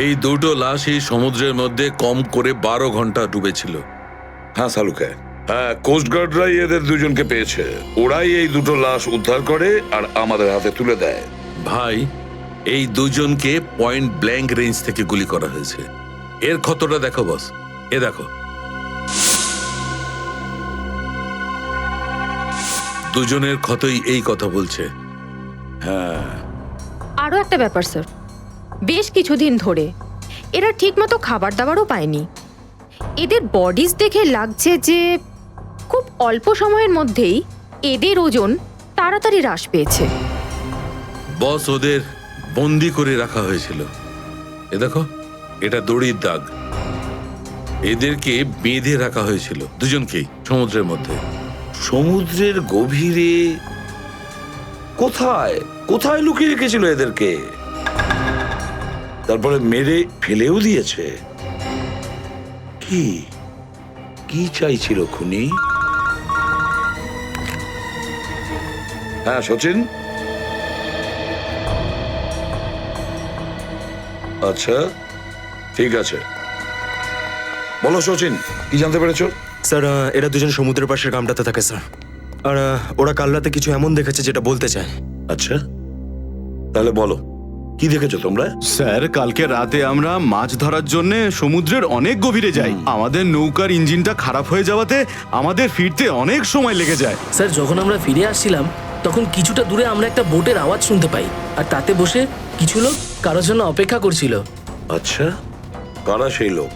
এই দুটো লাশই সমুদ্রের মধ্যে কম করে 12 ঘন্টা ডুবেছিল। হ্যাঁ সালুকে, হ্যাঁ কোস্টগার্ডরাই এদের দুজনকে পেয়েছে। ওরাই এই দুটো লাশ উদ্ধার করে আর আমাদের হাতে তুলে দেয়। ভাই, এই দুজনকে পয়েন্ট ব্ল্যাঙ্ক রেঞ্জ থেকে গুলি করা হয়েছে। এর ক্ষতটা দেখো বস, এ দেখো। দুজনের ক্ষতই এই কথা বলছে। হ্যাঁ, আরও একটা ব্যাপার স্যার, বেশ কিছুদিন ধরে এরা ঠিকমতো খাবার দাবারও পায়নি। এদের বডিজ দেখে লাগছে যে খুব অল্প সময়ের মধ্যেই এদের ওজন তাড়াতাড়ি হ্রাস পেয়েছে। বস, ওদের বন্দি করে রাখা হয়েছিল। এ দেখো, এটা দড়ির দাগ। এদেরকে বেঁধে রাখা হয়েছিল দুজনকেই সমুদ্রের মধ্যে। সমুদ্রের গভীরে কোথায় কোথায় লুকিয়ে রেখেছিল এদেরকে? তারপরে মেরে ফেলেও দিয়েছে। কি কি চাইছিল খুনি? হ্যাঁ সচিন, আচ্ছা ঠিক আছে, বলো সচিন, কি জানতে পেরেছো? স্যার, এরা দুজন সমুদ্রের পাশের গ্রামটাতে থাকে স্যার। আর ওরা কাল রাতে কিছু এমন দেখেছে যেটা বলতে চায়। আচ্ছা, তাহলে বলো কি দেখেছো তোমরা? স্যার, কালকে রাতে আমরা মাছ ধরার জন্য সমুদ্রের অনেক গভীরে যাই। আমাদের নৌকার ইঞ্জিনটা খারাপ হয়ে যাওয়াতে আমাদের ফিরতে অনেক সময় লেগে যায়। স্যার, যখন আমরা ফিরে আসছিলাম তখন কিছুটা দূরে আমরা একটা বোটের আওয়াজ শুনতে পাই, আর তাতে বসে কিছু লোক কারোর জন্য অপেক্ষা করছিল। আচ্ছা, কারা সেই লোক?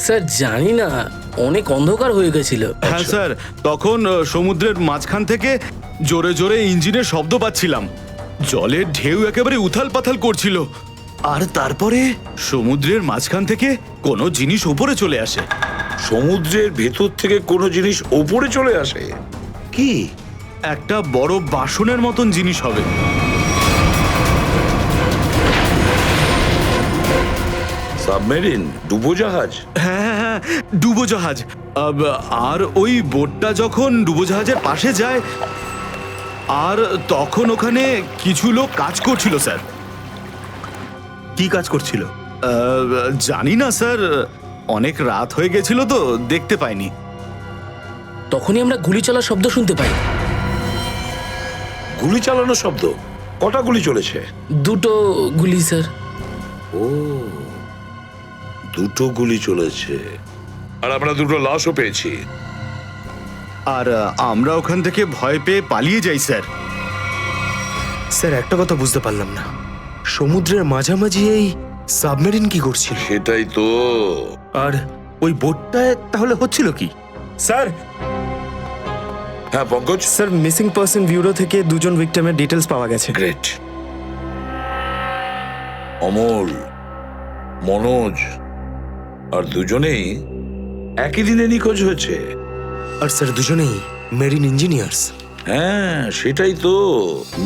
স্যার জানি না, অনেক অন্ধকার হয়ে গেছিল। হ্যাঁ স্যার, তখন সমুদ্রের মাঝখান থেকে জোরে জোরে ইঞ্জিনের শব্দ পাচ্ছিলাম। জলের ঢেউ একেবারে উথাল পাথাল করছিল। আর তারপরে সমুদ্রের মাঝখান থেকে কোনো জিনিস উপরে চলে আসে। সমুদ্রের ভেতর থেকে কোনো জিনিস ওপরে চলে আসে? কি? একটা বড় বাসনের মতন জিনিস হবে। সাবমেরিন, ডুবোজাহাজ? হ্যাঁ হ্যাঁ হ্যাঁ, ডুবোজাহাজ। আর ওই বোটটা যখন ডুবোজাহাজের পাশে যায়, আর তখন ওখানে কিছু লোক কাজ করছিল স্যার। কি কাজ করছিল? জানি না স্যার, অনেক রাত হয়ে গেছিল তো দেখতে পাইনি। তখনই আমরা গুলি চলার শব্দ শুনতে পাই। গুলি চালানোর শব্দ? কটা গুলি চলেছে? দুটো গুলি স্যার। ও, দুটো গুলি চলেছে। আর আমরা দুটো লাশও পেয়েছি। আর আমরা ওখান থেকে ভয় পেয়ে পালিয়ে যাই স্যার। স্যার, একটা কথা বুঝতে পারলাম না, সমুদ্রের মাঝামাঝি এই সাবমেরিন কি করছিল? সেটাই তো। আর ওই বোটটায় তাহলে হচ্ছিল কি? স্যার, হ্যাঁ Pankaj? Sir, missing person bureau থেকে দুজন ভিকটিমের ডিটেলস পাওয়া গেছে। গ্রেট। অমল, মনোজ আর দুজনেই একই দিনে নিখোঁজ হয়েছে। আর স্যার, দুজনেই মেরিন ইঞ্জিনিয়ার্স। হ্যাঁ সেটাই তো,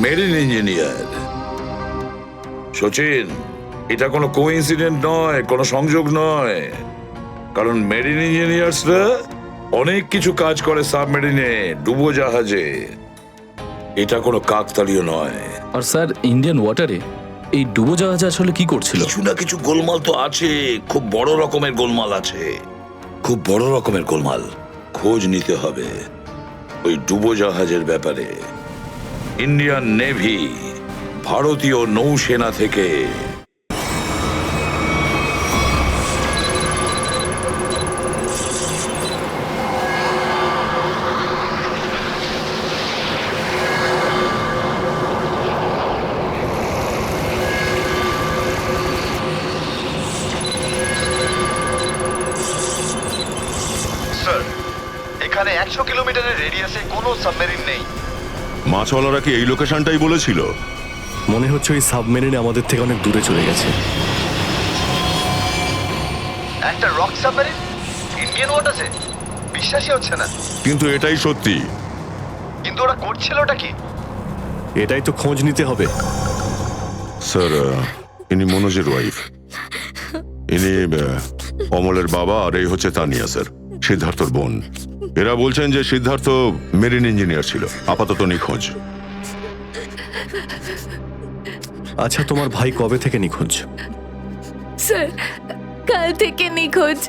মেরিন ইঞ্জিনিয়ার। সচিন, এটা কোনো কোইন্সিডেন্ট নয়, কোনো সংযোগ নয়। কারণ মেরিন ইঞ্জিনিয়ার্সরা অনেক কিছু কাজ করে সাবমেরিনে, ডুবোজাহাজে। এটা কোনো কাকতালীয় নয়। আর স্যার, ইন্ডিয়ান ওয়াটারে এই ডুবোজাহাজ আসলে কি করছিল? কিছু না কিছু গোলমাল তো আছে, খুব বড় রকমের গোলমাল আছে, খুব বড় রকমের গোলমাল। খোঁজ নিতে হবে ওই ডুবোজাহাজের ব্যাপারে। ইন্ডিয়ান নেভি, ভারতীয় নৌসেনা থেকে। স্যার, এখানে 100 কিলোমিটারের রেডিয়াসে কোনো সাবমেরিন নেই। মাছওয়ালারা কি এই লোকেশনটাই বলেছিল? মনে হচ্ছে ওই সাবমেরিন আমাদের থেকে অনেক দূরে চলে গেছে। একটা রক সাবমেরিন ইন্ডিয়ান ওয়াটারে? বিশ্বাসই হচ্ছে না। কিন্তু এটাই সত্যি। কিন্তু ওরা করছিলটা কি? এটাই তো খোঁজ নিতে হবে। স্যার, ইনি মনোজের ওয়াইফ। ইনি অমলের বাবা, আর এই হচ্ছে তানিয়া স্যার, সিদ্ধার্থর বোন। এরা বলছেন যে সিদ্ধার্থ মেরিন ইঞ্জিনিয়ার ছিল, আপাতত নিখোঁজ। আচ্ছা, তোমার ভাই কবে থেকে নিখোঁজ? স্যার কাল থেকে নিখোঁজ।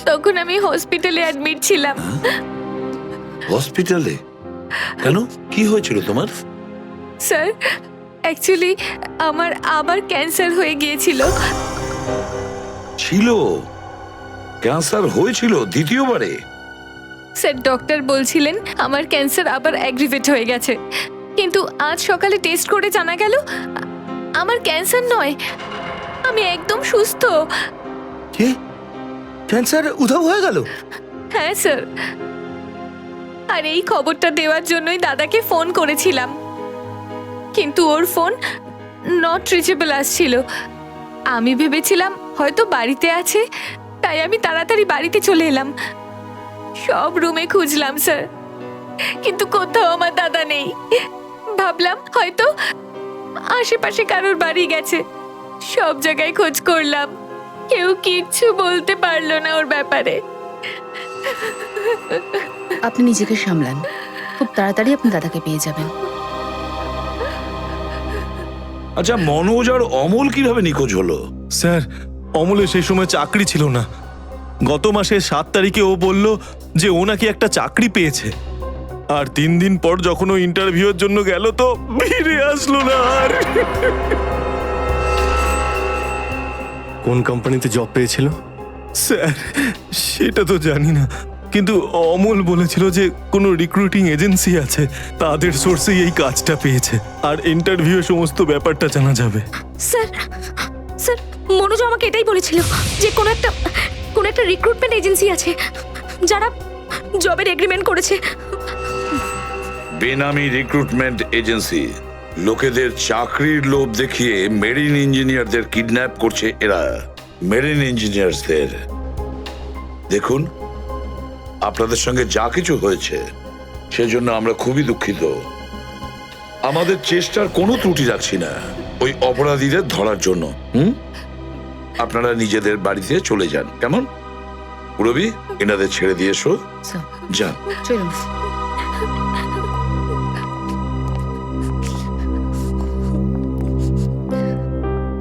তখন আমি হসপিটালে অ্যাডমিট ছিলাম। হসপিটালে? কেন, কি হয়েছিল তোমার? স্যার অ্যাকচুয়ালি আমার আবার ক্যান্সার হয়ে গিয়েছিল। ছিল? ক্যান্সার হয়েছিল দ্বিতীয়বারে? স্যার ডক্টর বলছিলেন আমার ক্যান্সার আবার অ্যাগ্রিভেট হয়ে গেছে, কিন্তু আজ সকালে টেস্ট করে জানা গেল আমার ক্যান্সার নয়, আমি একদম সুস্থ। কি ক্যান্সার উধাও হয়ে গেল? হ্যাঁ স্যার, আর এই খবরটা দেওয়ার জন্যই দাদাকে ফোন করেছিলাম, কিন্তু ওর ফোন নট রিচেবল আসছিল। আমি ভেবেছিলাম হয়তো বাড়িতে আছে, তাই আমি তাড়াতাড়ি বাড়িতে চলে এলাম। সব রুমে খুঁজলাম স্যার, কিন্তু কোথাও আমার দাদা নেই। ভাবলাম হয়তো আশেপাশে কারোর বাড়ি গেছে। সব জায়গায় খোঁজ করলাম, কেউ কিচ্ছু বলতে পারলো না ওর ব্যাপারে। আপনি নিজেকে সামলান, খুব তাড়াতাড়ি আপনি দাদাকে পেয়ে যাবেন। আচ্ছা, মনোজ আর অমল কিভাবে নিখোঁজ হলো? স্যার, অমলের সেই সময় চাকরি ছিল না। গত মাসের 7 তারিখে ও বলল যে ও নাকি একটা চাকরি পেয়েছে, আর 3 দিন পর যখন ও ইন্টারভিউর জন্য গেল তো ফিরে আসলো না আর। কোন কোম্পানিতে জব পেয়েছিল? স্যার সেটা তো জানি না, কিন্তু অমল বলেছিল যে কোনো রিক্রুটিং এজেন্সি আছে, তাদের সোর্সেই এই কাজটা পেয়েছে, আর ইন্টারভিউ সমস্ত ব্যাপারটা জানা যাবে। স্যার স্যার মনোজ আমাকে এটাই বলেছিল যে কোনো একটা রিক্রুটমেন্ট এজেন্সি আছে যারা জবের এগ্রিমেন্ট করেছে। বেনামি রিক্রুটমেন্ট এজেন্সি লোকেদের চাকরির লোভ দেখিয়ে মেরিন ইঞ্জিনিয়ারদের কিডন্যাপ করছে এরা। মেরিন ইঞ্জিনিয়ারদের দেখুন, আপনাদের সঙ্গে যা কিছু হয়েছে সেজন্য আমরা খুবই দুঃখিত। আমাদের চেষ্টার কোনো ত্রুটি রাখছি না ওই অপরাধীদের ধরার জন্য। আপনারা নিজেদের বাড়িতে চলে যান, কেমন? রবি, এনাদের ছেড়ে দিয়ে এসো। স্যার যান। চলুন।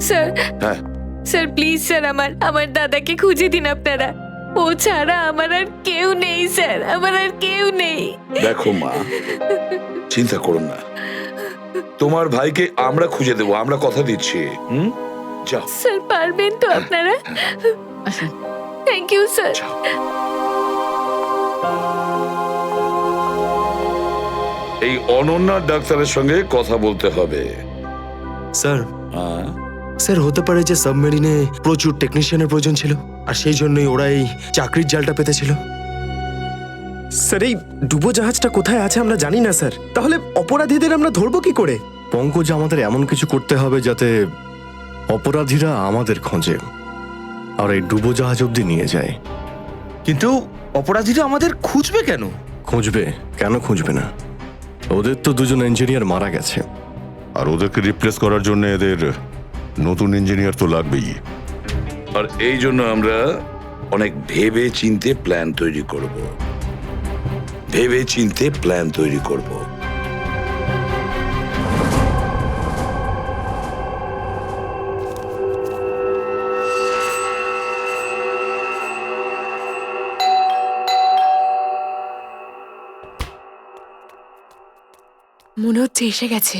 স্যার হ্যাঁ, স্যার প্লিজ স্যার আমার দাদাকে খুঁজে দিন আপনারা। ও ছাড়া আমার আর কেউ নেই স্যার, আমার আর কেউ নেই। দেখো মা, চিন্তা করুন না, তোমার ভাইকে আমরা খুঁজে দেবো, আমরা কথা দিচ্ছি। যাও। স্যার পারবেন তো আপনারা? আসুন। Thank you sir. এই অনন্যার ডাক্তারের সঙ্গে কথা বলতে হবে। স্যার হ্যাঁ, স্যার হতে পারে যে সাবমেরিনে প্রচুর টেকনিশিয়ানের প্রয়োজন ছিল, আর সেই জন্যই ওরা এই চাকরির জালটা পেতেছিল। স্যার এই ডুবোজাহাজটা কোথায় আছে আমরা জানি না স্যার, তাহলে অপরাধীদের আমরা ধরবো কি করে? পঙ্কজ, আমাদের এমন কিছু করতে হবে যাতে অপরাধীরা আমাদের খোঁজে আর এই ডুবোজাহাজ অব্দি নিয়ে যায়। কিন্তু অপরাধীরা আমাদের খুঁজবে কেন? খুঁজবে কেন? খুঁজবে না? ওদের তো 2জন ইঞ্জিনিয়ার মারা গেছে, আর ওদেরকে রিপ্লেস করার জন্য এদের নতুন ইঞ্জিনিয়ার তো লাগবেই। আর এই জন্য আমরা অনেক ভেবে চিনতে প্ল্যান তৈরি করব। ভেবে চিনতে প্ল্যান তৈরি করব। মনে হচ্ছে এসে গেছে।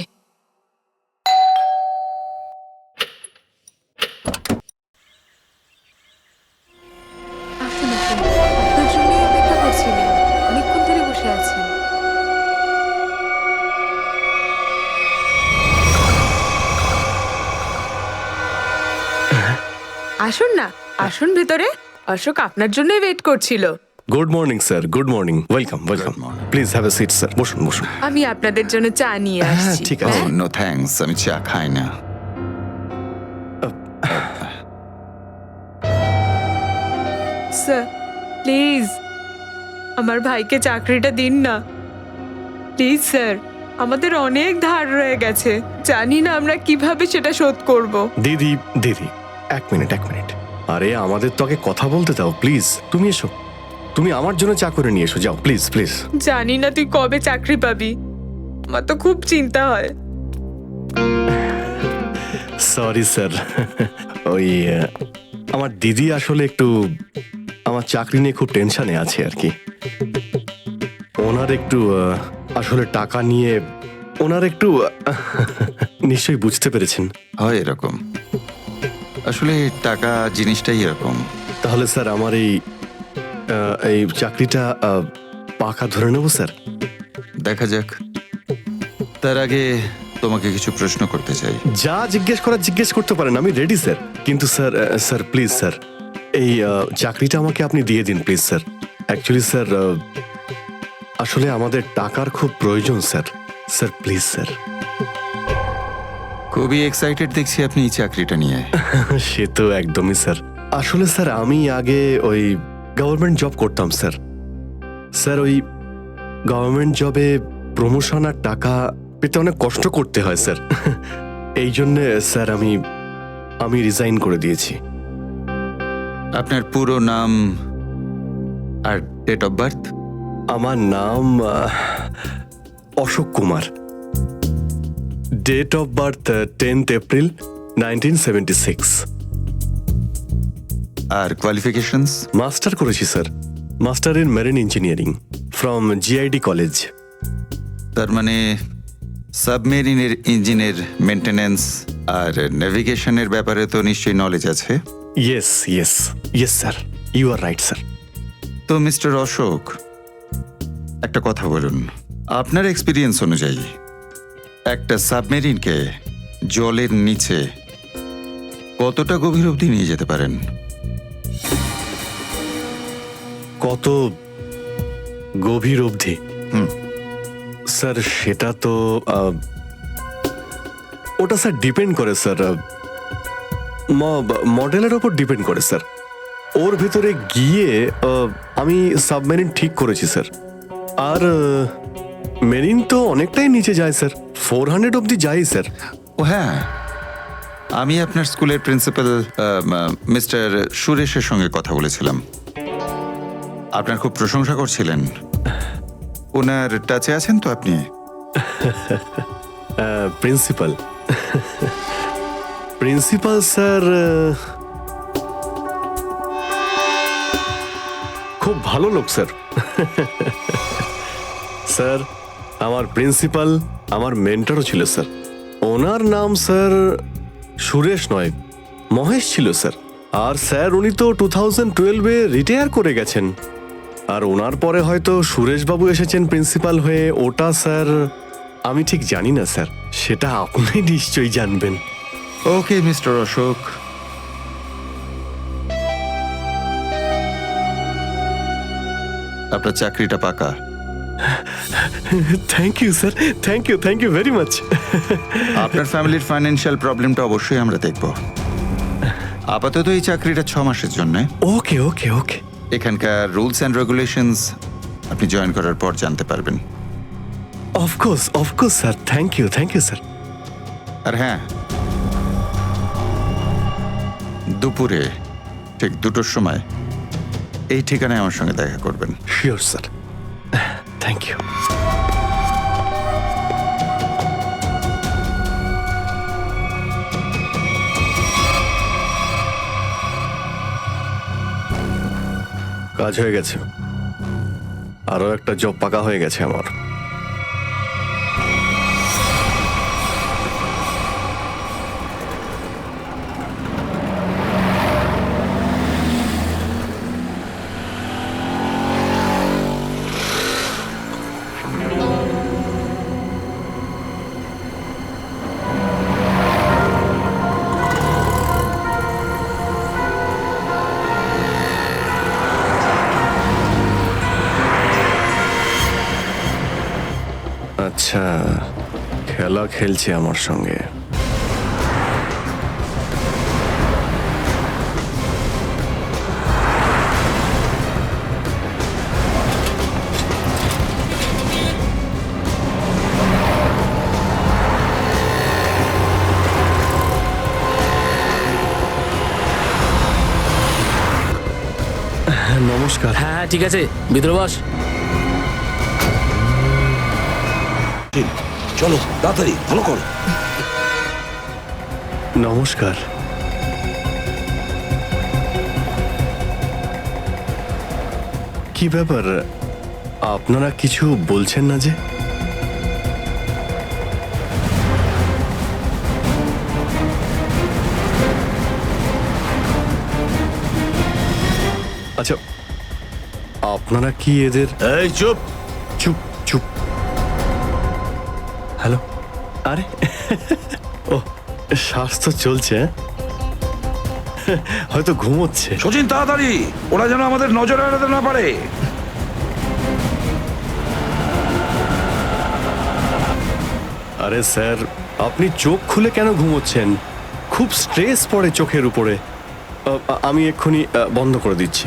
আসুন আসুন, আপনার জন্যই অপেক্ষা করছিলেন, অনেকক্ষণ ধরে বসে আছেন। আসুন না, আসুন ভেতরে। অশোক আপনার জন্যই ওয়েট করছিল। Good morning sir, good morning. Welcome welcome. Please have a seat sir, বসুন বসুন। আমি আপনাদের জন্য চা নিয়ে হ্যাঁ আসছি। ঠিক আছে। নো থ্যাঙ্কস, আমি চা খাই না। স্যার প্লিজ আমার ভাইকে চাকরিটা দিন না, প্লিজ স্যার। আমাদের অনেক ধার রয়ে গেছে, জানি না আমরা কিভাবে সেটা শোধ করব। দিদি দিদি, এক মিনিট। আরে আমাদের তো আগে কথা বলতে দাও প্লিজ। তুমি এসো, তুমি আমার জন্য চা করে নিয়ে এসো, যাও প্লিজ প্লিজ। জানি না তুই কবে চাকরি পাবি, আমার তো খুব চিন্তা হয়। সরি স্যার, ওই আমার দিদি আসলে একটু আমার চাকরি নিয়ে খুব টেনশনে আছে আর কি। ওনার একটু আসলে টাকা নিয়ে ওনার একটু নিশ্চয়ই বুঝতে পেরেছেন। হয় এরকম, আসলে টাকা জিনিসটাই এরকম। তাহলে স্যার আমার এই চাকরিটা পাকা ধরে নেব স্যার? দেখা যাক, তার আগে তোমাকে কিছু প্রশ্ন করতে চাই। যা জিজ্ঞেস করতে পারেন, আমি রেডি স্যার। কিন্তু স্যার প্লিজ স্যার, এই চাকরিটা আমাকে আপনি দিয়ে দিন প্লিজ স্যার। অ্যাকচুয়ালি স্যার আসলে আমাদের টাকার খুব প্রয়োজন স্যার। Sir please sir. খুবই এক্সাইটেড দেখছি আপনি এই চাকরিটা নিয়ে। সে তো একদমই স্যার। আসলে স্যার আমি আগে ওই গভর্নমেন্ট জব করতাম স্যার। স্যার ওই গভর্নমেন্ট জবে প্রমোশন আর টাকা পেতে অনেক কষ্ট করতে হয় স্যার। এই জন্যে স্যার আমি রিজাইন করে দিয়েছি। আপনার পুরো নাম আর ডেট অফ বার্থ? আমার নাম Ashok Kumar. Date of birth 10th April 1976। আর কোয়ালিফিকেশনস? মাস্টার করেছি sir, master in marine engineering from GID college. তার মানে সাবমেরিনের ইঞ্জিনের মেনটেন্যান্স আর নেভিগেশনের ব্যাপারে তো নিশ্চয়ই নলেজ আছে। Yes sir, you are right sir. তো মিস্টার অশোক, একটা কথা বলুন, আপনার এক্সপিরিয়েন্স অনুযায়ী একটা সাবমেরিনকে জলের নিচে কতটা গভীর অবধি নিয়ে যেতে পারেন? কত গভীর অবধি? স্যার সেটা তো ওটা স্যার ডিপেন্ড করে স্যার, মডেলের ওপর ডিপেন্ড করে স্যার। ওর ভেতরে গিয়ে আমি সাবমেরিন ঠিক করেছি স্যার। আর মেরিন তো অনেকটাই নিচে যায় স্যার, 400 অবধি যাই স্যার। ও হ্যাঁ, আমি আপনার স্কুলের প্রিন্সিপাল মিস্টার সুরেশের সঙ্গে কথা বলেছিলাম, আপনার খুব প্রশংসা করছিলেন। ওনার টাচে আছেন তো আপনি? প্রিন্সিপাল স্যার খুব ভালো লোক স্যার। স্যার আমার প্রিন্সিপাল আমার মেন্টরও ছিল স্যার। ওনার নাম স্যার সুরেশ নয়, মহেশ ছিল স্যার। আর স্যার উনি তো 2012-এ রিটায়ার করে গেছেন। আর ওনার পরে হয়তো সুরেশবাবু এসেছেন প্রিন্সিপাল হয়ে, ওটা স্যার আমি ঠিক জানি না স্যার, সেটা আপনি নিশ্চয়ই জানবেন। ওকে মিস্টার অশোক, আপনার চাকরিটা পাকা। Thank you sir, thank you very much. আপনার ফ্যামিলির ফাইন্যান্সিয়াল প্রবলেমটা অবশ্যই আমরা দেখব। আপাতত এই চাকরিটা 6 মাসের জন্য। ওকে ওকে ওকে। এখানকার রুলস অ্যান্ড রেগুলেশনস আপনি জয়েন করার পর জানতে পারবেন। Of course sir, thank you sir. আর হ্যাঁ, দুপুরে ঠিক 2টোর সময় এই ঠিকানায় আমার সঙ্গে দেখা করবেন। Sure sir, thank you. কাজ হয়ে গেছে, আরো একটা জব পাকা হয়ে গেছে আমার। আচ্ছা, খেলা খেলছে আমার সঙ্গে। নমস্কার। হ্যাঁ ঠিক আছে, ভিতরে বস। চলো তাড়াতাড়ি, ভালো করো। নমস্কার। কি ব্যাপার, আপনারা কিছু বলছেন না যে? আচ্ছা, আপনারা কি এদের... এই চুপ! চুপ চুপ। হ্যালো, আরে ও, শ্বাস তো চলছে, হয়তো ঘুমোচ্ছে। সচিন তাড়াতাড়ি, ওরা যেন আমাদের নজর এড়াতে না পারে। আরে স্যার, আপনি চোখ খুলে কেন ঘুমোচ্ছেন? খুব স্ট্রেস পড়ে চোখের উপরে। আমি এক্ষুনি বন্ধ করে দিচ্ছি।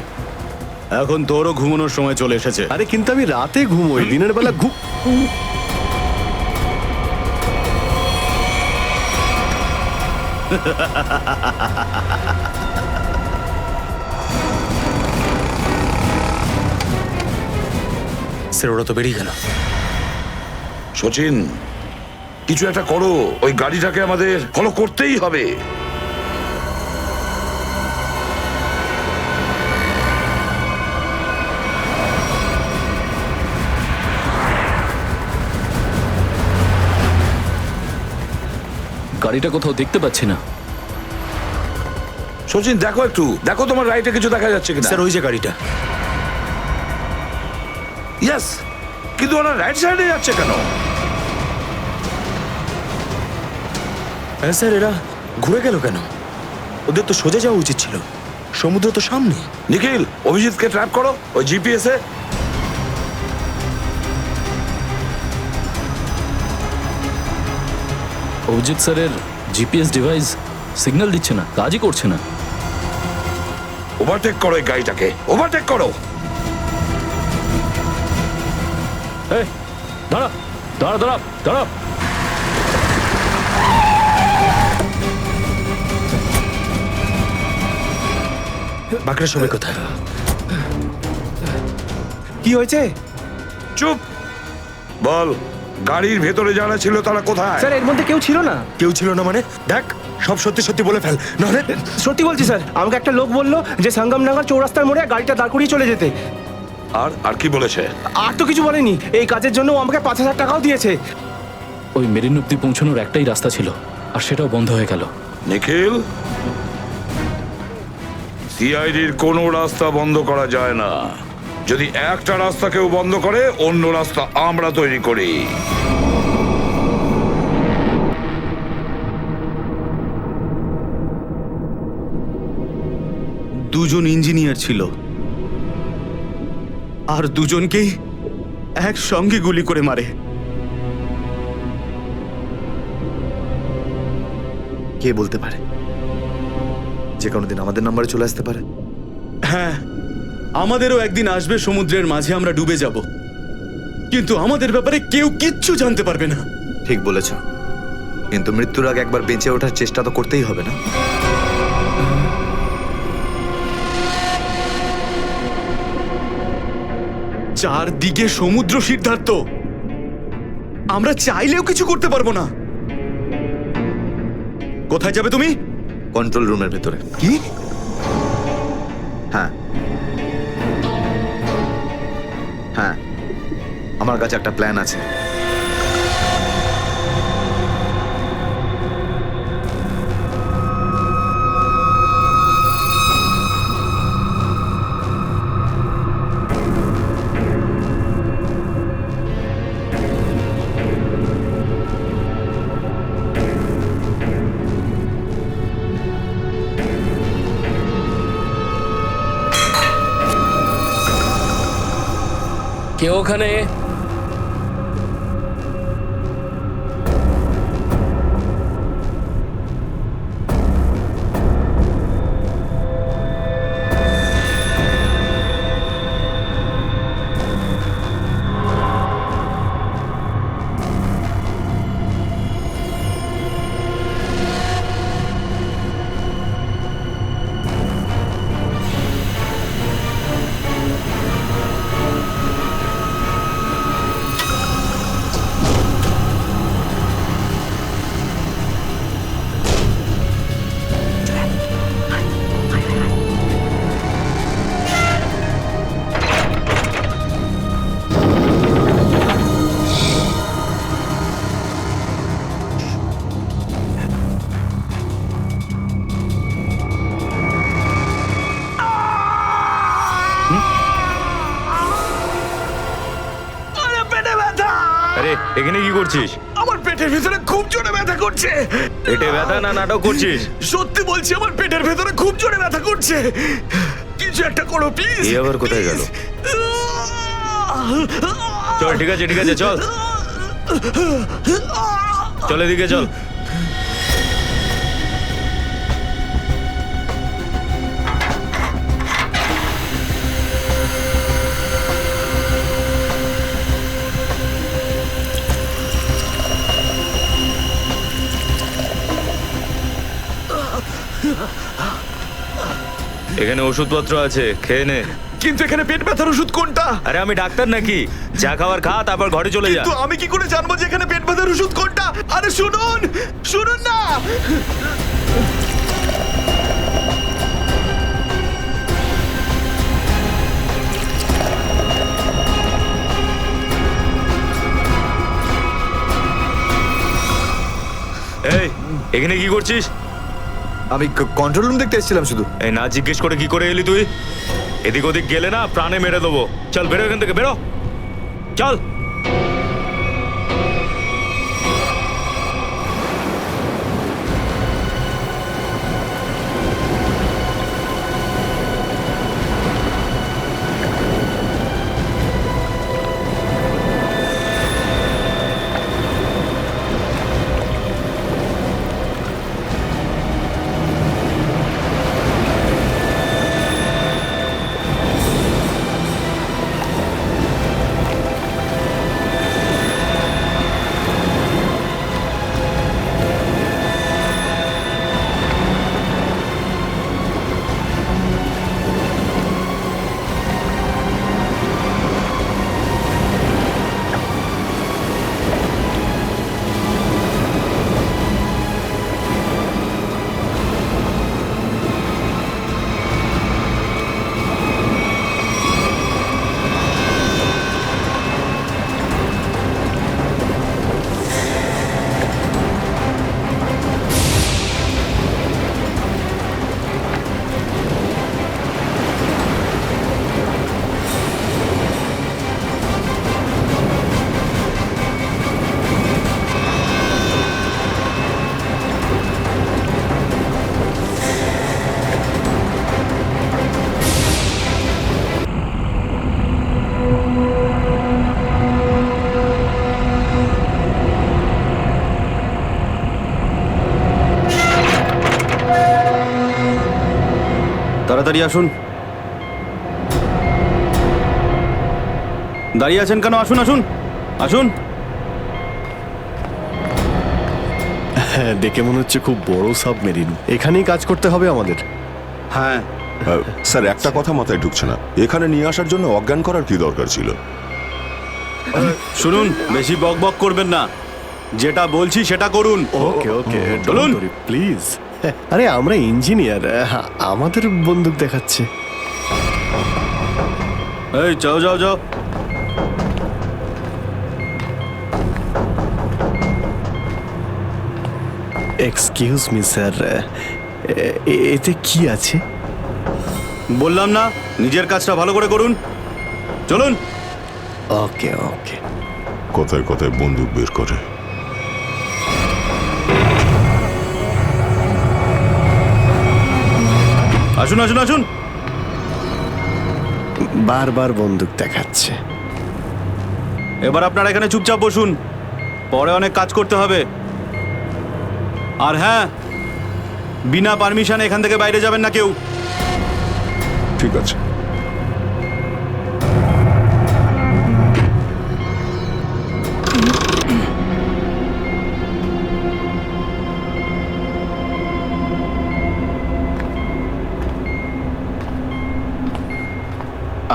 এখন তোরও ঘুমানোর সময় চলে এসেছে। আরে কিন্তু আমি রাতে ঘুমোই, দিনের বেলা স্যার ওরা তো বেরিয়ে গেল। সচিন, কিছু একটা করো, ওই গাড়িটাকে আমাদের ফলো করতেই হবে। গাড়িটা কোথাও দেখতে পাচ্ছি না। সচিন দেখো একটু, দেখো তোমার রাইটে কিছু দেখা যাচ্ছে কিনা। স্যার ওই যে গাড়িটা। ইয়েস, কিন্তু ওরা রাইট সাইডে যাচ্ছে কেন? হ্যাঁ স্যার, এরা ঘুরে গেল কেন? ওদের তো সোজা যাওয়া উচিত ছিল, সমুদ্র তো সামনে। নিখিল, অভিজিৎকে ট্র্যাপ করো ওই জিপিএস এ। অভিজিৎ স্যারের জিপিএস ডিভাইস সিগন্যাল দিচ্ছে না, কাজই করছে না। ওভারটেক করো এই গাড়িটাকে, ওভারটেক করো। এই দাঁড়া দাঁড়া দাঁড়া দাঁড়া। বাকিরা সবাই কোথায়? কি হয়েছে? চুপ! বল, গাড়ির ভেতরে যারা ছিল তারা কোথায়? স্যার এর মধ্যে কেউ ছিল না। কেউ ছিল না মানে? দেখ, সব সত্যি সত্যি বলে ফেল, নাহলে... সত্যি বলছি স্যার, আমাকে একটা লোক বললো যে সঙ্গমনগর চৌরাস্তার মোড়ে গাড়িটা দাঁড় করিয়ে চলে যেতে। আর কি বলেছে? আর তো কিছু বলেনি। এই কাজের জন্য ও আমাকে 5,000 টাকাও দিয়েছে। ওই মেরিন অব্দি পৌঁছানোর একটাই রাস্তা ছিল, আর সেটাও বন্ধ হয়ে গেল। নিখিল, সিআইডির কোনো রাস্তা বন্ধ করা যায় না। যদি একটা রাস্তা কেউ বন্ধ করে, অন্য রাস্তা আমরা তৈরি করি। দুজন ইঞ্জিনিয়ার ছিল, আর দুজনকেই একসঙ্গে গুলি করে মারে। কে বলতে পারে? যে কোনো দিন আমাদের নাম্বারে চলে আসতে পারে। হ্যাঁ, আমাদেরও একদিন আসবে, সমুদ্রের মাঝে আমরা ডুবে যাব, কিন্তু আমাদের ব্যাপারে কেউ কিচ্ছু জানতে পারবে না। ঠিক বলেছ, কিন্তু মৃত্যুর আগে একবার বেঁচে ওঠার চেষ্টা তো করতেই হবে না? চারদিকে সমুদ্র, সিদ্ধার্থ, আমরা চাইলেও কিছু করতে পারবো না। কোথায় যাবে তুমি? কন্ট্রোল রুমের ভেতরে। কি? হ্যাঁ হ্যাঁ, আমার কাছে একটা প্ল্যান আছে। কে ওখানে? এখানে কি করছিস? আমার পেটের ভেতরে খুব জোরে ব্যথা করছে। পেটে ব্যথা না নাটক করছিস? সত্যি বলছি, আমার পেটের ভেতরে খুব জোরে ব্যথা করছে। কিছু একটা করো প্লিজ। এই আবার কোথায় গেল? চল, ঠিক আছে চল চল, এদিকে চল। এখানে ওষুধপত্র আছে, খেয়ে নে। কিন্তু এখানে পেট ব্যথার ওষুধ কোনটা? আরে আমি ডাক্তার নাকি? যা খাবার খা, তারপর ঘরে চলে যা। কিন্তু আমি কি করে জানবো যে এখানে পেট ব্যথার ওষুধ কোনটা? আরে শুনুন না। এই, এখানে কি করছিস? আমি কন্ট্রোল রুম দেখতে এসেছিলাম শুধু। এই না জিজ্ঞেস করে কি করে এলি তুই? এদিক ওদিক গেলে না প্রাণে মেরে দেবো। চল বেরো এখান থেকে, বেরো, চল। তাড়াতাড়ি আসুন। দাঁড়িয়ে আছেন কেন? আসুন আসুন আসুন। হ্যাঁ, দেখে মনে হচ্ছে খুব বড় সাবমেরিন। এখানেই কাজ করতে হবে আমাদের। হ্যাঁ স্যার, একটা কথা মাথায় ঢুকছে না, এখানে নিয়ে আসার জন্য অজ্ঞান করার কি দরকার ছিল? শুনুন, বেশি বক বক করবেন না, যেটা বলছি সেটা করুন। ওকে ওকে, চলুন প্লিজ। আরে আমরা ইঞ্জিনিয়ার, আমাদের বন্দুক দেখাচ্ছে। এই যাও যাও যাও। এক্সকিউজ মি স্যার, এতে কি আছে? বললাম না, নিজের কাজটা ভালো করে করুন। চলুন। ওকে ওকে। কথায় কথায় বন্দুক বের করে। আসুন আসুন আসুন। বারবার বন্দুক দেখাচ্ছে। এবার আপনারা এখানে চুপচাপ বসুন, পরে অনেক কাজ করতে হবে। আর হ্যাঁ, বিনা পারমিশনে এখান থেকে বাইরে যাবেন না কেউ। ঠিক আছে।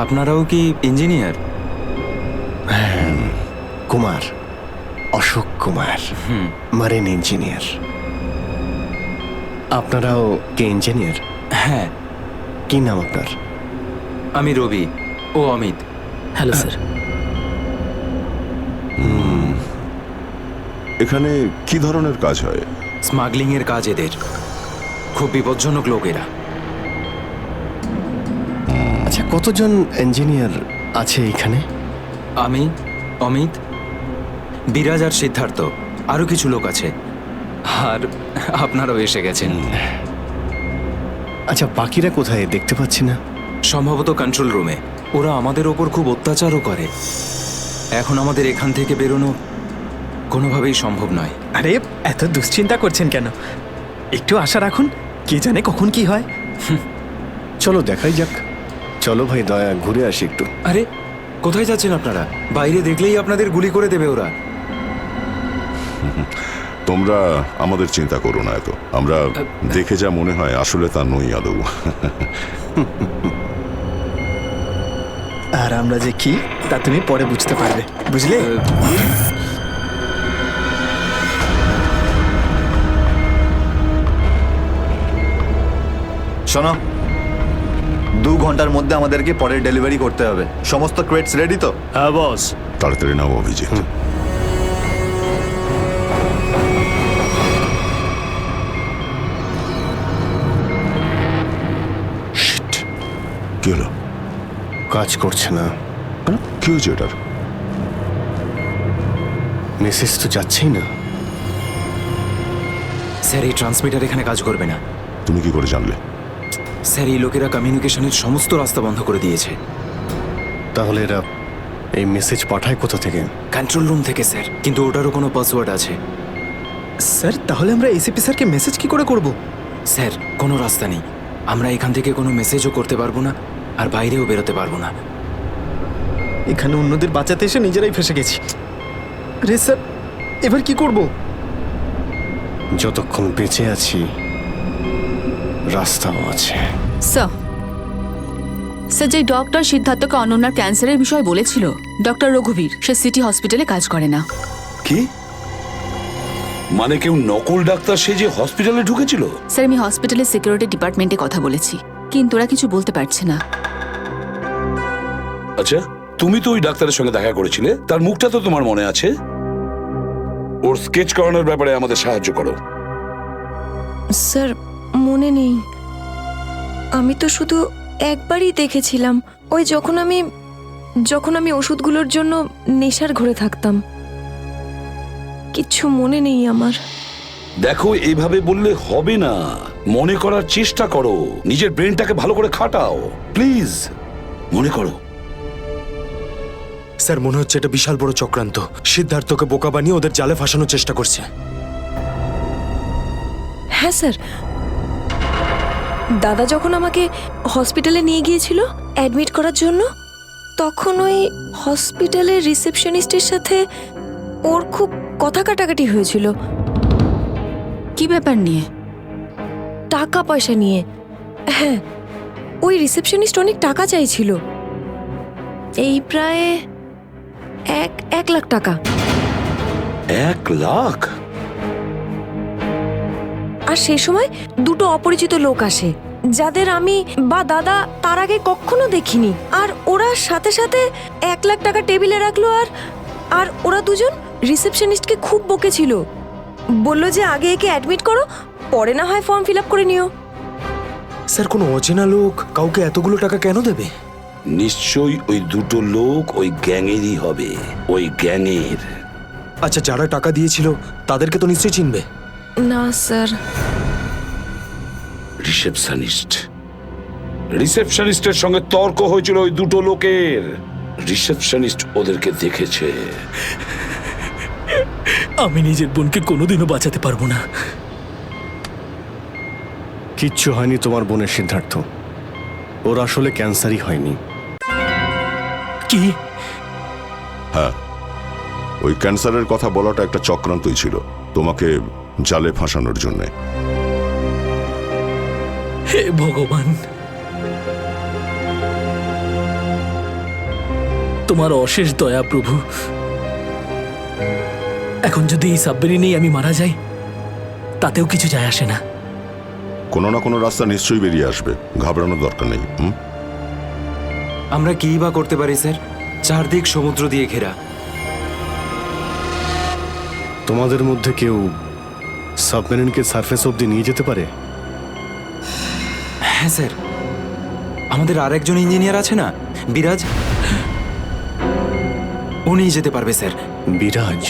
আপনারাও কি engineer? Kumar, Ashok Kumar, marine engineer. আপনারাও কি ইঞ্জিনিয়ার? হ্যাঁ। কি নাম আপনার? আমি রবি, ও অমিত। Hello sir. এখানে কি ধরনের কাজ হয়? স্মাগলিং এর কাজ এদের। খুব বিপজ্জনক লোক এরা। আচ্ছা, কতজন ইঞ্জিনিয়ার আছে এখানে? আমি, অমিত, বিরাজ আর সিদ্ধার্থ, আরো কিছু লোক আছে, আর আপনারাও এসে গেছেন। আচ্ছা, বাকিরা কোথায় দেখতে পাচ্ছি না? সম্ভবত কন্ট্রোল রুমে। ওরা আমাদের ওপর খুব অত্যাচারও করে। এখন আমাদের এখান থেকে বেরোনো কোনোভাবেই সম্ভব নয়। আরে এত দুশ্চিন্তা করছেন কেন? একটু আশা রাখুন, কে জানে কখন কি হয়। চলো দেখাই যাক। চলো ভাই দয়া, ঘুরে আসি একটু। আরে কোথায় যাচ্ছেন আপনারা? বাইরে দেখলেই আপনাদের গুলি করে দেবে ওরা। তোমরা আমাদের চিন্তা করো না এত। আমরা দেখে যা মনে হয় আসলে তা নই আদৌ। আর আমরা যে কি তা তুমি পরে বুঝতে পারবে, বুঝলে? শোনো, 2 ঘন্টার মধ্যে আমাদেরকে পরের ডেলিভারি করতে হবে। সমস্ত ক্রেটস রেডি তো? হ্যাঁ বস। তাড়াতাড়ি নাও অভিজিৎ। Shit! কি হলো? কাজ করছে না। কি হয়েছে এটার? মেসেজ তো যাচ্ছেই না। স্যার, এই ট্রান্সমিটার এখানে কাজ করবে না। তুমি কি করে জানলে? স্যার, এই লোকেরা কমিউনিকেশনের সমস্ত রাস্তা বন্ধ করে দিয়েছে। তাহলে এরা এই মেসেজ পাঠায় কোথা থেকে? কন্ট্রোল রুম থেকে স্যার, কিন্তু ওটারও কোনো পাসওয়ার্ড আছে। স্যার, তাহলে আমরা এসিপি স্যারকে মেসেজ কি করে করব? স্যার, কোনো রাস্তা নেই। আমরা এখান থেকে কোনো মেসেজও করতে পারবো না, আর বাইরেও বেরোতে পারবো না। এখানে অন্যদের বাঁচাতে এসে নিজেরাই ফেসে গেছি। আরে স্যার, এবার কি করব? যতক্ষণ বেঁচে আছি রাস্তাও আছে। স্যার, স্যার, যে ডক্টর সিদ্ধার্থকে অনন্যার ক্যান্সারের বিষয়ে বলেছিল, ডক্টর রঘুবীর, সে সিটি হসপিটালে কাজ করে না। কি মানে? কেউ নকল ডাক্তার সেজে হসপিটালে ঢুকেছিল? স্যার, আমি হসপিটালের সিকিউরিটি ডিপার্টমেন্টে কথা বলেছি, কিন্তু ওরা কিছু বলতে পারছে না। আচ্ছা, তুমি তো ওই ডাক্তারের সঙ্গে দেখা করেছিলে, তার মুখটা তো তোমার মনে আছে। ওর স্কেচ করানোর ব্যাপারে আমাদের সাহায্য করো। স্যার, মনে নেই। আমি তো শুধু একবারই দেখেছিলাম, ওই যখন আমি ওষুধগুলোর জন্য নেশার ঘরে থাকতাম। কিচ্ছু মনে নেই আমার। দেখো, এইভাবে বললে হবে না। মনে করার চেষ্টা করো, নিজের ব্রেনটাকে ভালো করে খাটাও প্লিজ। মনে করো। স্যার, মনে হচ্ছে এটা বিশাল বড় চক্রান্ত। সিদ্ধার্থকে বোকা বানিয়ে ওদের জালে ফাঁসানোর চেষ্টা করছে। হ্যাঁ স্যার, দাদা যখন আমাকে হসপিটালে নিয়ে গিয়েছিল অ্যাডমিট করার জন্য, তখন ওই হসপিটালের রিসেপশনিস্টের সাথে ওর খুব কথা কাটাকাটি হয়েছিল। কি ব্যাপার নিয়ে? টাকা পয়সা নিয়ে। হ্যাঁ, ওই রিসেপশনিস্ট অনেক টাকা চাইছিল, এই প্রায় 1 লাখ টাকা। 1 লাখ? আর সেই সময় 2টো অপরিচিত লোক আসে, যাদের আমি বা দাদা তার আগে কখনো দেখিনি। আর ওরা সাথে সাথে 1 লাখ টাকা টেবিলে রাখলো। আর ওরা দুজন রিসেপশনিস্টকে খুব বকেছিল, বলল যে আগে একে অ্যাডমিট করো, পরে না হয় ফর্ম ফিল আপ করে নিও। স্যার, কোনো অচেনা লোক কাউকে এতগুলো টাকা কেন দেবে? নিশ্চয়ই ওই 2টো লোক ওই গ্যাংয়েরই হবে, ওই গ্যাংয়ের। আচ্ছা, যারা টাকা দিয়েছিল তাদেরকে তো নিশ্চয়ই চিনবে। না স্যার। রিসেপশনিস্টের সঙ্গে তর্ক হয়েছিল ওই 2টো লোকের। রিসেপশনিস্ট ওদেরকে দেখেছে। আমি নিজের বোনকে কোনোদিনও বাঁচাতে পারবো না। কিচ্ছু হয়নি তোমার বোনের, সিদ্ধার্থ। ওর আসলে ক্যান্সারই হয়নি। কি? হ্যাঁ, ওই ক্যান্সারের কথা বলাটা একটা চক্রান্তই ছিল, তোমাকে জালে ফাঁসানোর জন্য। হে ভগবান, তোমার অশেষ দয়া প্রভু। এখন যদি এই সাবমেরিনেই আমি মারা যাই, তাতেও কিছু যায় আসে না। কোনো না কোনো রাস্তা নিশ্চয়ই বেরিয়ে আসবে, ঘাবড়ানোর দরকার নেই। আমরা কি বা করতে পারি স্যার? চারদিক সমুদ্র দিয়ে ঘেরা। তোমাদের মধ্যে কেউ সাবমেরিনকে সারফেস অবধি নিয়ে যেতে পারে? হ্যাঁ স্যার, আমাদের আরেকজন ইঞ্জিনিয়ার আছে না, বিরাজ, উনি যেতে পারবে স্যার। বিরাজ?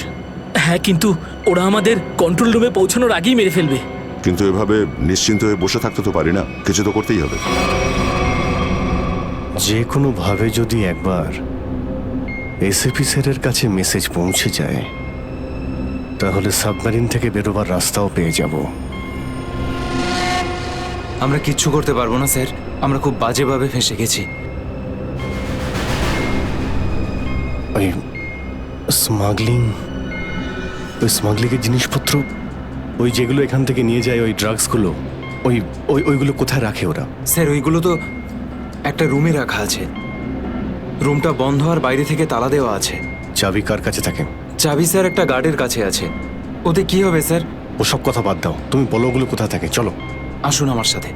হ্যাঁ, কিন্তু ওরা আমাদের কন্ট্রোল রুমে পৌঁছানোর আগেই মেরে ফেলবে। কিন্তু এভাবে নিশ্চিন্ত হয়ে বসে থাকতে তো পারি না, কিছু তো করতেই হবে। যে কোনোভাবে যদি একবার এসএপি স্যারের কাছে মেসেজ পৌঁছে যায় তাহলে সাবমেরিন থেকে বেরোবার রাস্তাও পেয়ে যাব। আমরা কিচ্ছু করতে পারবো না স্যার, আমরা খুব বাজেভাবে ফেঁসে গেছি। ওই স্মাগলিংয়ের জিনিসপত্র, ওই যেগুলো এখান থেকে নিয়ে যায়, ওই ড্রাগসগুলো, ওইগুলো কোথায় রাখে ওরা? স্যার ওইগুলো তো একটা রুমে রাখা আছে। রুমটা বন্ধ আর বাইরে থেকে তালা দেওয়া আছে। চাবি কার কাছে থাকে? চাবি স্যার একটা গার্ডের কাছে আছে। ওতে কি হবে স্যার? ওসব কথা বাদ দাও, তুমি বলো ওগুলো কোথায় থাকে। চলো আসুন আমার সাথে।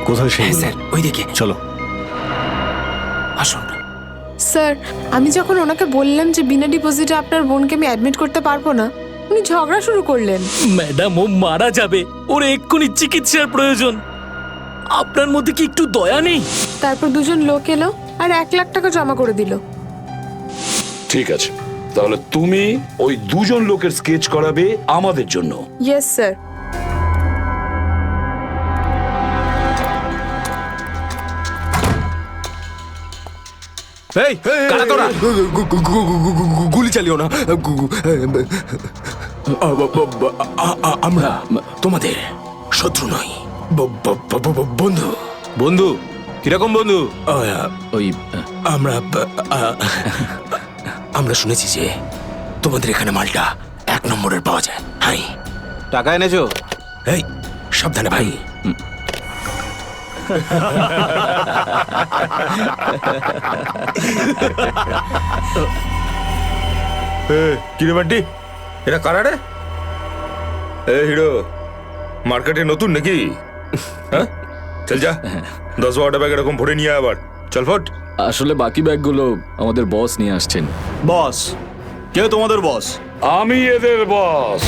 কোথায় সেই? স্যার ওইদিকে চলো আসুন। স্যার, আমি যখন ওনাকে বললাম যে বিনা ডিপোজিটে আপনার বোনকে আমি অ্যাডমিট করতে পারবো না, উনি ঝগড়া শুরু করলেন। ম্যাডাম, ও মারা যাবে, ওর এক্ষুনি চিকিৎসার প্রয়োজন। আপনার মধ্যে কি একটু দয়া নেই? তারপর দুজন লোক এলো আর 1 লাখ টাকা জমা করে দিল। ঠিক আছে, তাহলে তুমি ওই দুজন লোকের স্কেচ করাবে আমাদের জন্য। Yes sir. এই কারা তোরা? গুলি চালিও না। আমরা তোমাদের শত্রু নই, বন্ধু। বন্ধু? কিরকম বন্ধু? ওই আমরা শুনেছি যে তোমাদের এখানে মালটা 1 নম্বরের পাওয়া যায়। হাই, টাকা এনেছো? এই সাবধানে ভাই। কিরে বান্টি, এটা কারা রে? এ হিরো, মার্কেটে নতুন নাকি? হ্যাঁ, চল যা 10-12টা ব্যাগ এরকম ভরে নিয়ে আবার চল ফট। আসলে বাকি ব্যাগগুলো আমাদের বস নিয়ে আসছেন। বস? কে তোমাদের বস? আমি এদের বস।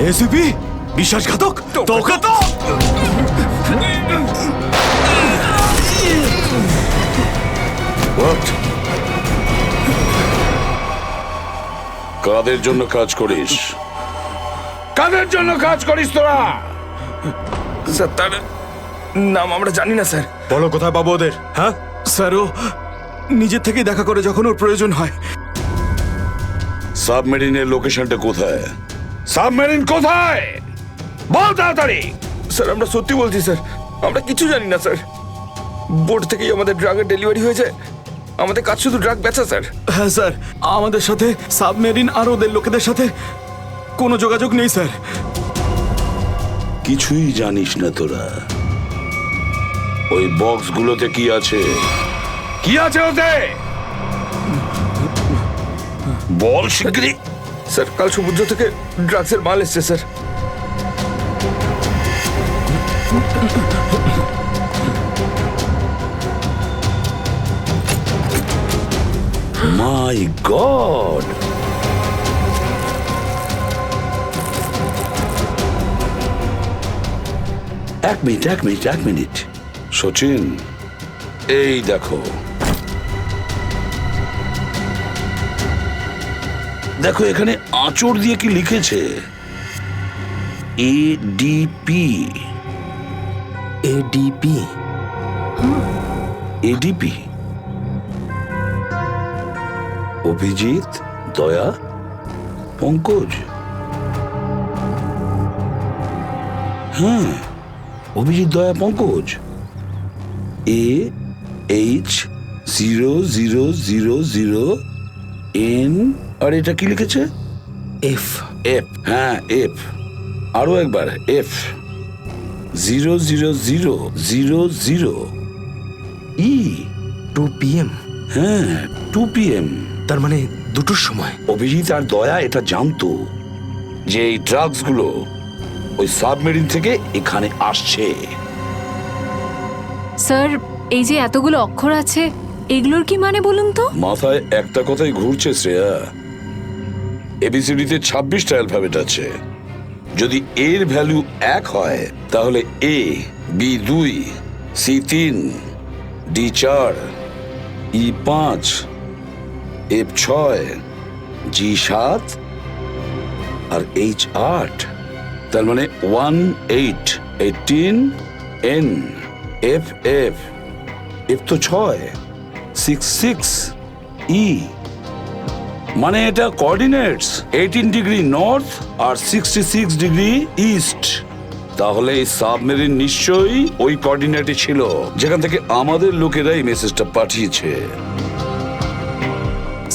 এসিপি বিশ্বাসঘাতক, তোকে তো কাদের জন্য কাজ করিস? কাদের জন্য কাজ করিস তোরা? স্যার, তার নাম আমরা জানি না স্যার। বলো কোথায় পাবো ওদের? হ্যাঁ স্যার, ও নিজের থেকে দেখা করে যখন ওর প্রয়োজন হয়। সাবমেরিনের লোকেশনটা কোথায়? সাবমেরিন কোথায়? বল তাড়াতাড়ি। স্যার আমরা সত্যি বলছি স্যার, আমরা কিছু জানি না স্যার। বোট থেকেই আমাদের ড্রাগের ডেলিভারি হয়েছে, আমাদের কাজ শুধু ড্রাগ বেচা স্যার। হ্যাঁ স্যার, আমাদের সাথে সাবমেরিন আর ওদের লোকেদের সাথে কোনো যোগাযোগ নেই স্যার। কিছুই জানিস না তোরা? ওই বক্সগুলোতে কি আছে? কি আছে ওতে? বল শিগগিরই। স্যার, কাল সমুদ্র থেকে ড্রাগসের মাল এসছে স্যার। মাই গড! এক মিনিট সচিন, এই দেখো দেখো এখানে আঁচড় দিয়ে কি লিখেছে, এডিপি। এডিপি এডিপি, অভিজিৎ, দয়া, পঙ্কজ। হ্যাঁ, অভিজিৎ, দয়া, পঙ্কজ। AH0000N, আর এটা কি লিখেছে? এফ। এফ, হ্যাঁ এফ। আরো একবার এফ 00000 ই 2 PM। হ্যাঁ 2 PM। তার মানে 2টোর সময়। অভিজিৎ আর দয়া এটা জানতো যে এই ড্রাগস গুলো ওই সাবমেরিন থেকে এখানে আসছে। স্যার, এই যে এতগুলো অক্ষর আছে, এগুলোর কি মানে বলুন তো? মাথায় একটা কথাই ঘুরছে শ্রেয়া, এবিসিডিতে 26টা অ্যালফাবেট আছে। যদি এর ভ্যালু 1 হয় তাহলে এ, বি 2, সি 3, ডি 4, ই 5, এফ 6, জি 7 আর এইচ 8। তার মানে 1 8 18 এন, এফ এফ, এফ তো 6, 6 6 ই। মানে এটা কোঅর্ডিনেটস 18 ডিগ্রি নর্থ আর 66 ডিগ্রি ইস্ট। তাহলে এই সাবমেরিন নিশ্চয়ই ওই কোঅর্ডিনেটে ছিল যেখান থেকে আমাদের লোকেরা এই মেসেজটা পাঠিয়েছে।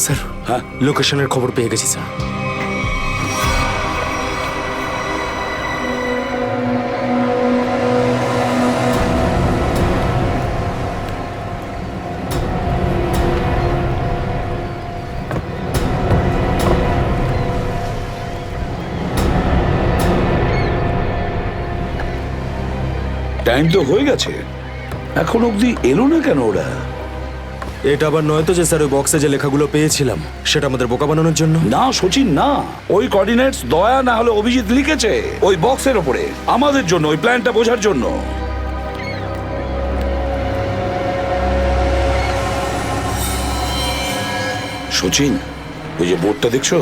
স্যার, হ্যাঁ, লোকেশনের খবর পেয়ে গেছি স্যার। টাইম তো হয়ে গেছে, এখন অবধি এলো না কেন ওরা? এটা আবার নয় তো যে স্যার ওই বক্সে যে লেখাগুলো পেয়েছিলাম সেটা আমাদের বোকা বানানোর জন্য? না সচিন, না, ওই কোঅর্ডিনেটস দয়া না হলে অভিজিৎ লিখেছে ওই বক্সের ওপরে আমাদের জন্য, ওই প্ল্যানটা বোঝার জন্য। সচিন, ওই যে বোর্ডটা দেখছো,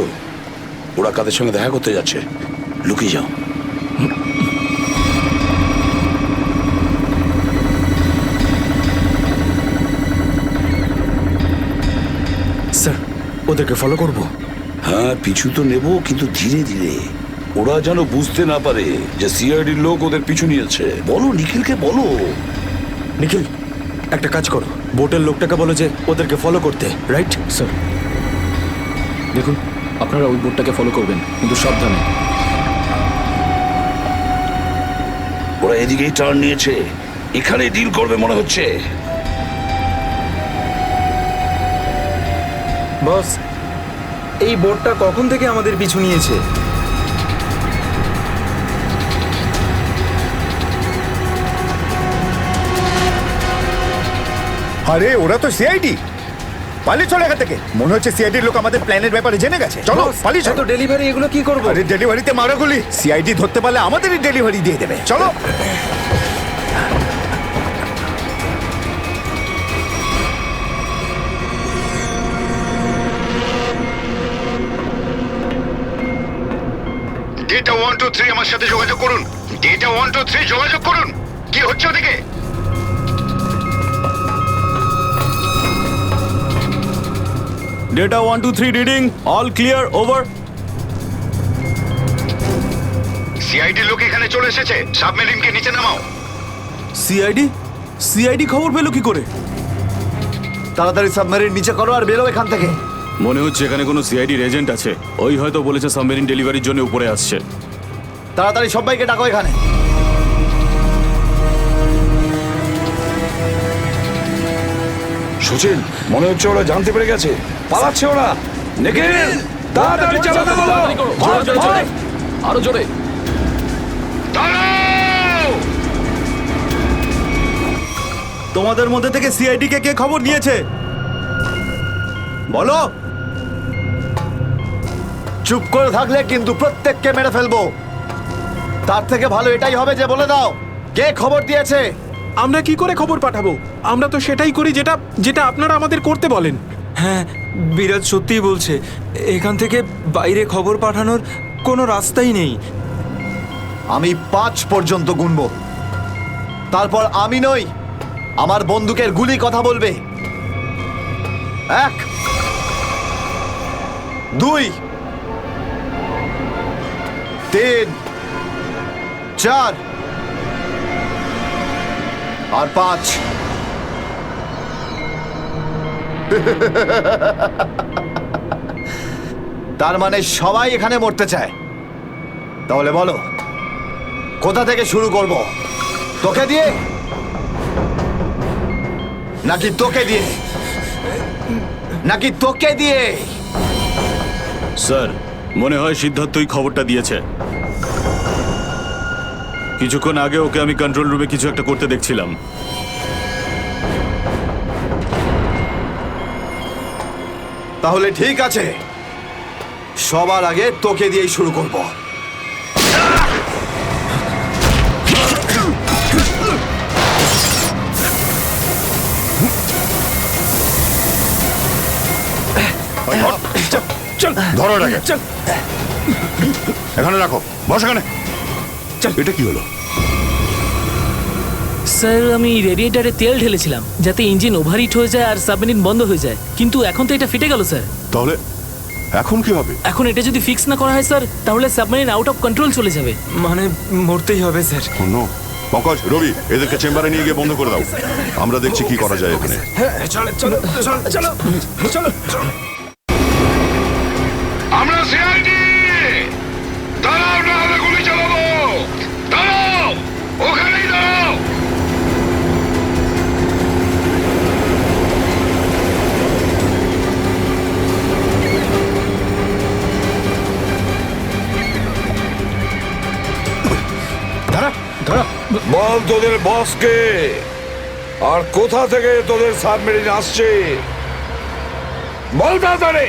ওরা কাদের সঙ্গে দেখা করতে যাচ্ছে, লুকিয়ে যাও। স্যার, ওদেরকে ফলো করব? হ্যাঁ, পিছু তো নেব, কিন্তু ধীরে ধীরে। ওরা যেন বুঝতে না পারে যে সিআইডির লোক ওদের পিছু নিয়েছে। বলো নিখিলকে, বলো। নিখিল, একটা কাজ করো, বোটের লোকটাকে বলো যে ওদেরকে ফলো করতে, রাইট? স্যার, দেখুন, আপনারা ওই বোর্ডটাকে ফলো করবেন, কিন্তু সাবধানে। ওরা এদিকেই টার্ন নিয়েছে, এখানে ডিল করবে মনে হচ্ছে। বস, এই বোটটা কখন থেকে আমাদের পিছু নিয়েছে? আরে ওরা তো সিআইডি, পালিয়ে চলে এখান থেকে। মনে হচ্ছে সিআইডির লোক আমাদের প্ল্যানের ব্যাপারে জেনে গেছে। চলো পালিয়ে চলো। ডেলিভারি এগুলো কি করবো? আরে ডেলিভারিতে মারাগুলি, সিআইডি ধরতে পারলে আমাদেরই ডেলিভারি দিয়ে দেবে। চলো। ডেটা 1 2 3 আমার সাথে যোগাযোগ করুন। ডেটা 1 2 3 যোগাযোগ করুন। কি হচ্ছে ওদিকে? Data 1 2 3 reading, all clear, over. CID লোক এখানে চলে এসেছে, সাবমেরিনকে নিচে নামাও। সিআইডি খবর পেলো কি করে? তাড়াতাড়ি সাবমেরিন নিচে করো আর বেরো এখান থেকে। মনে হচ্ছে এখানে কোনো সিআইডির এজেন্ট আছে, ওই হয়তো বলেছে সাবমেরিন ডেলিভারির জন্য উপরে আসছে। তাড়াতাড়ি সবাইকে ডাকো এখানে। সচিন, মনে হচ্ছে ওরা জানতে পেরে গেছে, পালাচ্ছে ওরা। নিখিল, তাড়াতাড়ি চালাতে বলো। আরো জোরে। তোমাদের মধ্যে থেকে সিআইডি কে খবর নিয়েছে বলো। চুপ করে থাকলে কিন্তু প্রত্যেককে মেরে ফেলবো। তার থেকে ভালো এটাই হবে যে বলে দাও কে খবর দিয়েছে। আমরা কি করে খবর পাঠাবো? আমরা তো সেটাই করি যেটা যেটা আপনারা আমাদের করতে বলেন। হ্যাঁ, বিরাজ সত্যিই বলছে, এখান থেকে বাইরে খবর পাঠানোর কোনো রাস্তাই নেই। আমি 5 পর্যন্ত গুনবো, তারপর আমি নই, আমার বন্দুকের গুলি কথা বলবে। 1 2 3 4 আর 5। তার মানে সবাই এখানে মরতে চায়। তাহলে বলো কোথা থেকে শুরু করব? তোকে দিয়ে নাকি তোকে দিয়ে? নাকি তোকে দিয়ে? স্যার, মনে হয় সিদ্ধার্থই খবরটা দিয়েছে। কিছুক্ষণ আগে ওকে আমি কন্ট্রোল রুমে কিছু একটা করতে দেখছিলাম। তাহলে ঠিক আছে, সবার আগে তোকে দিয়েই শুরু করব। ধরো এটাকে, এখানে রাখো, বস এখানে। এটা কি হলো? স্যার, আমি রেডিয়েটারে তেল ঢেলেছিলাম যাতে ইঞ্জিন ওভারহিট হয়ে যায় আর সাবমেরিন বন্ধ হয়ে যায়, কিন্তু এখন তো এটা ফেটে গেল স্যার। তাহলে এখন কি হবে? এখন এটা যদি ফিক্স না করা হয় স্যার, তাহলে সাবমেরিন আউট অফ কন্ট্রোল চলে যাবে। মানে মরতেই হবে স্যার। নো, পঙ্কজ, রবি, এদেরকে চেম্বারে নিয়ে গিয়ে বন্ধ করে দাও। আমরা দেখছি কি করা যায় এখানে। আমরা সিআইডি, দাঁড়াও না হলে গুলি চালাবো। দাঁড়াও, ওখানেই দাঁড়াও। বল তোদের বসকে, আর কোথা থেকে তোদের সাবমেরিন আসছে বল তাড়াতাড়ি।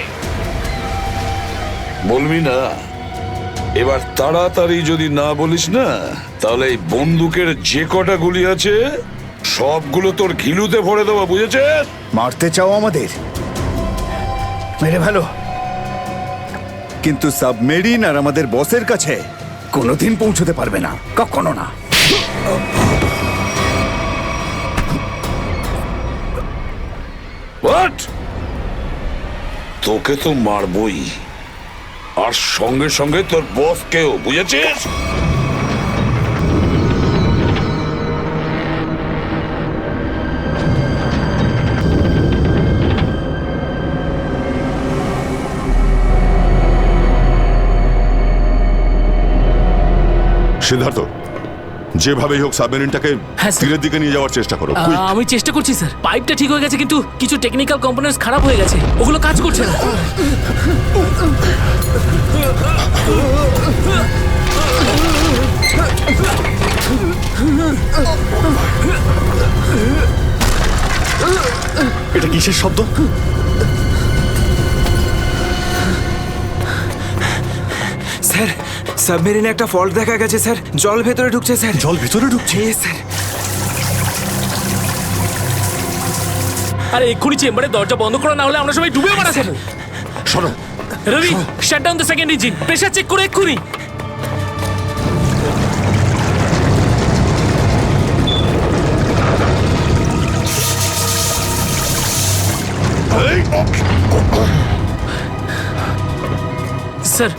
বলবি না? এবার তাড়াতাড়ি যদি না বলিস না, তাহলে এই বন্দুকের যে কটা গুলি আছে সবগুলো তোর ঘিলুতে ভরে দেবো, বুঝেছিস? মারতে চাও আমাদের? মেরে ভালো, কিন্তু সাবমেরিন আর আমাদের বসের কাছে কোনোদিন পৌঁছতে পারবে না, কখনো না। What? তোকে তো মারবই, আর সঙ্গে সঙ্গে তোর বসকেও, বুঝেছিস? সিদ্ধার্থ, যেভাবেই হোক সাবমেরিনটাকে তীরের দিকে নিয়ে যাওয়ার চেষ্টা করো। আমি চেষ্টা করছি স্যার। পাইপটা ঠিক হয়ে গেছে, কিন্তু কিছু টেকনিক্যাল কম্পোনেন্টস খারাপ হয়ে গেছে, ওগুলো কাজ করছে না। এটা কিসের শব্দ? স্যার, সাবমেরিনে একটা ফল্ট দেখা গেছে স্যার। জল ভেতরে ঢুকছে স্যার। জল ভেতরে ঢুকছে? স্যার। আরে এক্ষুনি চেম্বারে দরজা বন্ধ করা, না হলে আমরা সবাই ডুবে মারা যাবো। শোনো Ravi, shut down the second engine, pressure check করে এক্ষুনি। স্যার,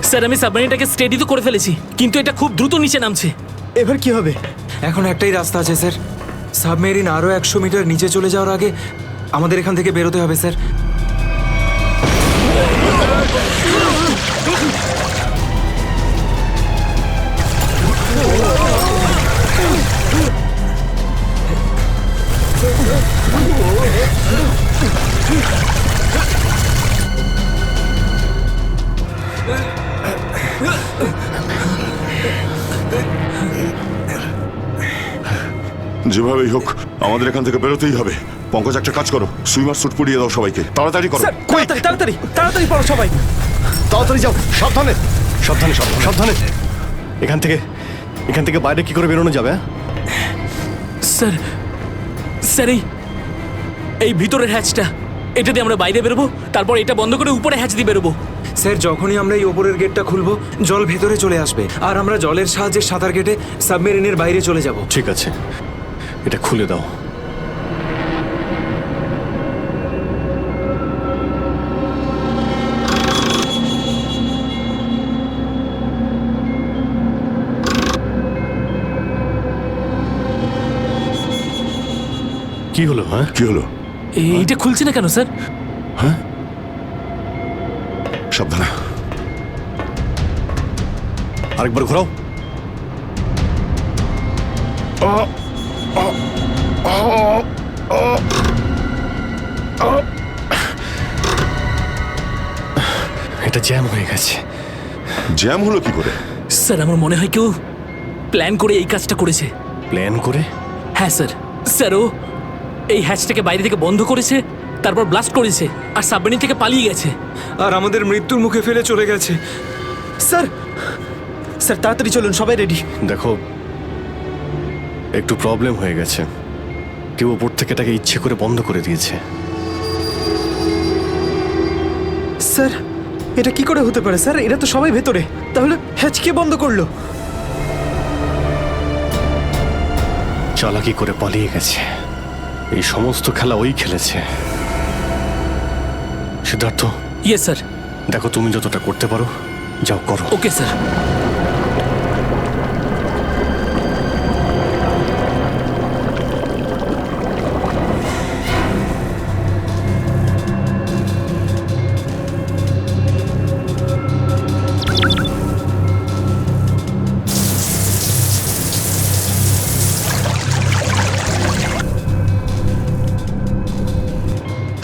স্যার, আমি সাবমেরিনটাকে স্টেডি তো করে ফেলেছি, কিন্তু এটা খুব দ্রুত নিচে নামছে। এবার কি হবে? এখন একটাই রাস্তা আছে স্যার, সাবমেরিন আরো 100 মিটার নিচে চলে যাওয়ার আগে আমাদের এখান থেকে বেরোতে হবে স্যার। যেভাবেই হোক আমাদের এখান থেকে বেরোতেই হবে। পঙ্কজ, একটা কাজ করো, সুইমার স্যুট পরিয়ে দাও সবাইকে, তাড়াতাড়ি করো। তাড়াতাড়ি তাড়াতাড়ি তাড়াতাড়ি পড়ো সবাই, তাড়াতাড়ি যাও, সাবধানে সাবধানে সাবধানে সাবধানে। এখান থেকে বাইরে কি করে বেরোনো যাবে? স্যার, স্যার, এই ভিতরের হ্যাচটা, এটা দিয়ে আমরা বাইরে বেরোবো, তারপর এটা বন্ধ করে উপরে হ্যাচ দিয়ে বেরোবো। স্যার যখনই আমরা এই ওপরের গেটটা খুলবো জল ভেতরে চলে আসবে আর আমরা জলের সাহায্যে সাঁতার কেটে সাবমেরিনের বাইরে চলে যাব। ঠিক আছে, এটা খুলে দাও। কি হলো? হ্যাঁ, কি হলো? এইটা খুলছে না কেন স্যার? হ্যাঁ, সাবধানে। আরেকবার ঘোরাও। এটা জ্যাম হয়ে গেছে। জ্যাম হলো কি করে? স্যার আমার মনে হয় কেউ প্ল্যান করে এই কাজটা করেছে। প্ল্যান করে? হ্যাঁ স্যার। স্যার ও এই হ্যাচটাকে বাইরে থেকে বন্ধ করেছে, তারপর ব্লাস্ট করেছে আর সাবমেরিন থেকে পালিয়ে গেছে আর আমাদের মৃত্যুর মুখে ফেলে চলে গেছে। স্যার স্যার তাড়াতাড়ি চলুন, সবাই রেডি। দেখো, একটু প্রবলেম হয়ে গেছে। কেউ ওপর থেকে এটাকে ইচ্ছে করে বন্ধ করে দিয়েছে। স্যার এটা কি করে হতে পারে স্যার? এরা তো সবাই ভেতরে, তাহলে হ্যাচ কে বন্ধ করলো? চালাকি করে পালিয়ে গেছে। এই সমস্ত খেলা ওই খেলেছে। সিদ্ধার্থ। Yes sir. দেখো, তুমি যতটা করতে পারো যাও করো। Okay sir.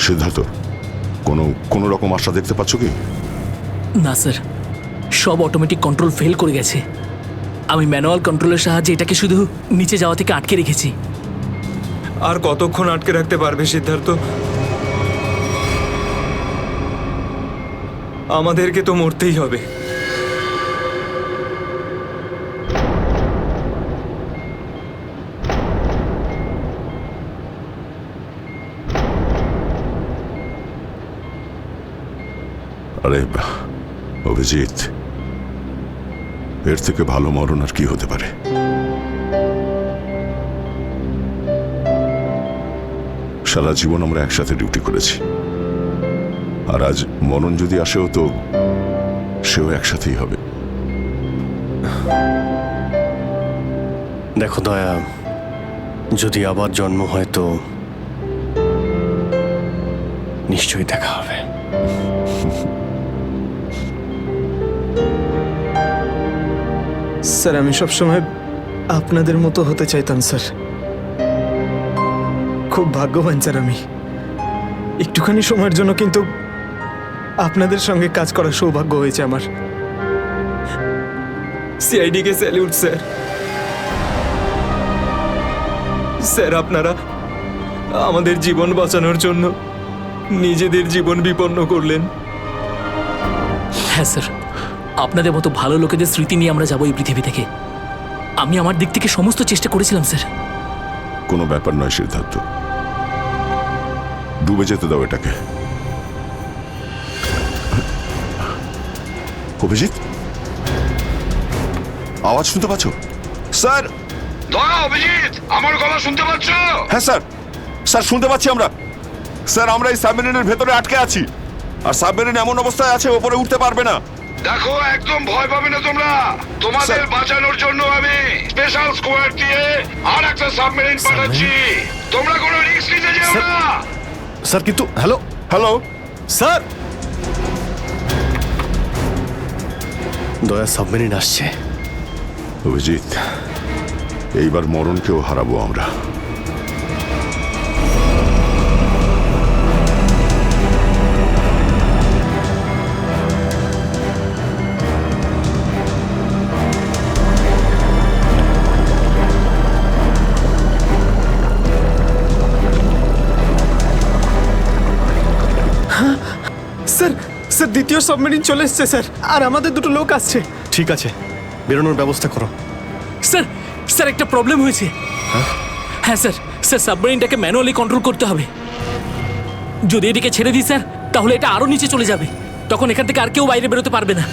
সিদ্ধার্থ, কোনো রকম আশা দেখতে পাচ্ছ কি? না স্যার, সব অটোমেটিক কন্ট্রোল ফেল করে গেছে। আমি ম্যানুয়াল কন্ট্রোলের সাহায্যে এটাকে শুধু নিচে যাওয়া থেকে আটকে রেখেছি। আর কতক্ষণ আটকে রাখতে পারবে সিদ্ধার্থ? আমাদেরকে তো মরতেই হবে। আরে অভিজিৎ, এর থেকে ভালো মরণ আর কি হতে পারে? সারা জীবন আমরা একসাথে ডিউটি করেছি, আর আজ মরণ যদি আসেও তো সেও একসাথেই হবে। দেখো দয়া, যদি আবার জন্ম হয় তো নিশ্চয়ই দেখা হবে। স্যার আমি সবসময় আপনাদের মতো হতে চাইতাম স্যার। খুব ভাগ্যবান স্যার আমি। একটুখানি সময়ের জন্য কিন্তু আপনাদের সঙ্গে কাজ করার সৌভাগ্য হয়েছে আমার। সিআইডি কে স্যালিউট স্যার। স্যার আপনারা আমাদের জীবন বাঁচানোর জন্য নিজেদের জীবন বিপন্ন করলেন। হ্যাঁ স্যার, আপনাদের মতো ভালো লোকেদের স্মৃতি নিয়ে আমরা যাবো এই পৃথিবী থেকে। আমি আমার দিক থেকে সমস্ত চেষ্টা করেছিলাম স্যার। কোনো ব্যাপার নয় সিদ্ধার্থ, ডুবে যেতে দাও এটাকে। অভিজিৎ, আওয়াজ শুনতে পাচ্ছ? স্যার। দয়া, অভিজিৎ, আমার গলা শুনতে পাচ্ছ? হ্যাঁ স্যার, স্যার শুনতে পাচ্ছি আমরা। স্যার আমরা এই সাবমেরিনের ভেতরে আটকে আছি, আর সাবমেরিন এমন অবস্থায় আছে ওপরে উঠতে পারবে না। দেখো, একদম ভয় পাবে না তোমরা। তোমাদের বাঁচানোর জন্য আমি স্পেশাল স্কোয়াড দিয়ে আর একটা সাবমেরিন পাঠাচ্ছি। তোমরা কোনো রিস্ক নিতে যেও না। স্যার কিন্তু হ্যালো হ্যালো স্যার। দয়া, সাবমেরিন আসছে। অভিজিৎ, এইবার মরণকেও হারাবো আমরা। স্যার স্যার দ্বিতীয় সাবমেরিন চলে এসছে স্যার, আর আমাদের দুটো লোক আসছে। ঠিক আছে, বেরোনোর ব্যবস্থা করো। স্যার, স্যার একটা প্রবলেম হয়েছে। হ্যাঁ স্যার, স্যার সাবমেরিনটাকে ম্যানুয়ালি কন্ট্রোল করতে হবে। যদি এদিকে ছেড়ে দিই স্যার, তাহলে এটা আরো নিচে চলে যাবে। তখন এখান থেকে আর কেউ বাইরে বেরোতে পারবে না।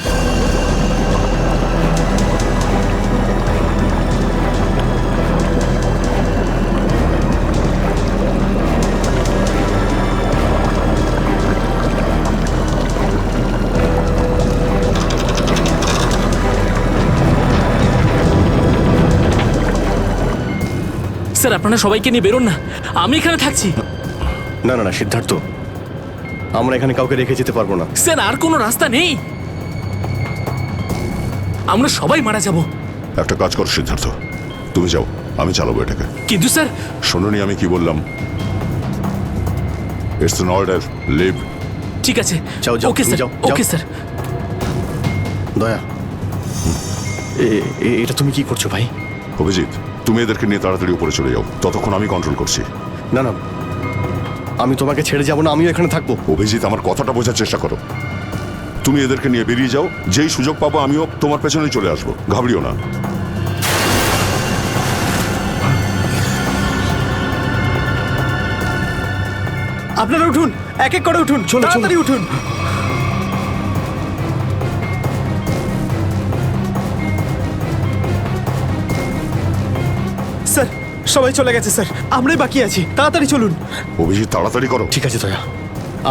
স্যার আপনারা সবাইকে নিয়ে বেরোন না, আমি এখানে থাকছি। না না না সিদ্ধার্থ, আমরা এখানে কাউকে রেখে যেতে পারবো না। স্যার আর কোনো রাস্তা নেই, আমরা সবাই মারা যাব। একটা কাজ কর সিদ্ধার্থ, তুমি যাও, আমি চালাবো এটাকে। কিন্তু স্যার, শোনোনি আমি কি বললাম? It's an order, leave. ঠিক আছে, যাও যাও, ওকে তুমি স্যার, যাও, ওকে যাও। স্যার। দয়া, এটা তুমি কি করছো ভাই? অভিজিৎ, তুমি এদেরকে নিয়ে তাড়াতাড়ি উপরে চলে যাও, ততক্ষণ আমি কন্ট্রোল করছি। না না, আমি তোমাকে ছেড়ে যাবো না, আমিও এখানে থাকবো। অভিজিৎ, আমার কথাটা বোঝার চেষ্টা করো। তুমি এদেরকে নিয়ে বেরিয়ে যাও, যেই সুযোগ পাবো আমিও তোমার পেছনেই চলে আসবো, ঘাবড়িও না। আপনারা উঠুন, এক এক করে উঠুন, তাড়াতাড়ি উঠুন। স্যার সবাই চলে গেছে স্যার, আমরাই বাকি আছি, তাড়াতাড়ি চলুন। অভিজিৎ, তাড়াতাড়ি করো। ঠিক আছে দয়া,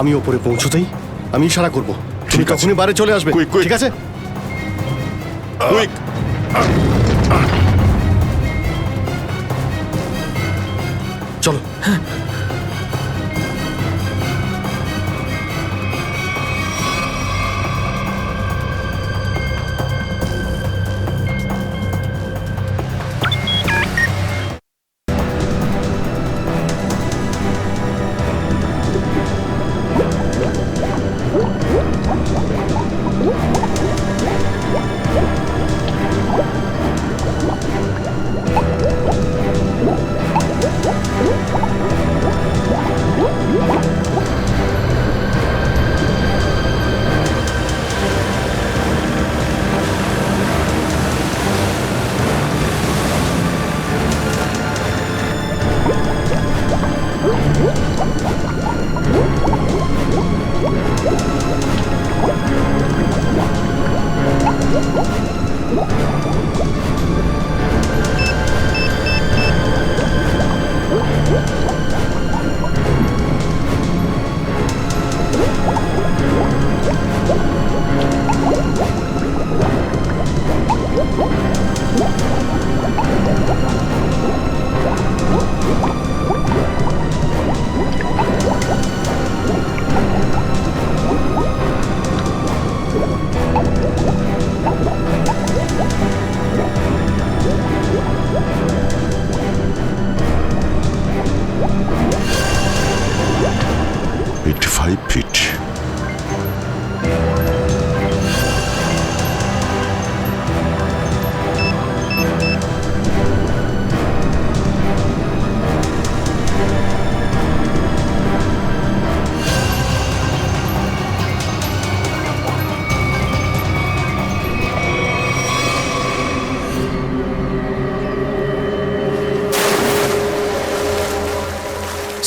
আমি ওপরে পৌঁছতেই আমি ইশারা করবো, তুমি ঠিক আছে। তখনই বাইরে চলে আসবে। Quick, quick. ঠিক আছে? কুইক! চলো।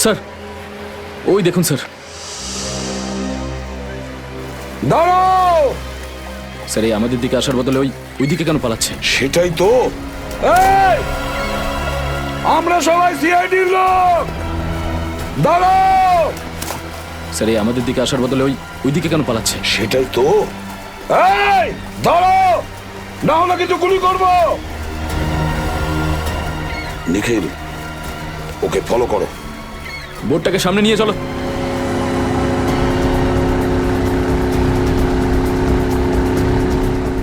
স্যার ওই দেখুন স্যার। দাঁড়াও! স্যার এই আমাদের দিকে আসার বদলে ওই দিকে কেন পালাচ্ছে? সেটাই তো। এই! আমরা সবাই সিআইডির লোক, দাঁড়াও! স্যার এই আমাদের দিকে আসার বদলে ওই দিকে কেন পালাচ্ছে? সেটাই তো। এই! দাঁড়াও, না হলে কিন্তু গুলি করবো। নিখিল, ওকে ফলো করো। বোর্ডটাকে সামনে নিয়ে চলো।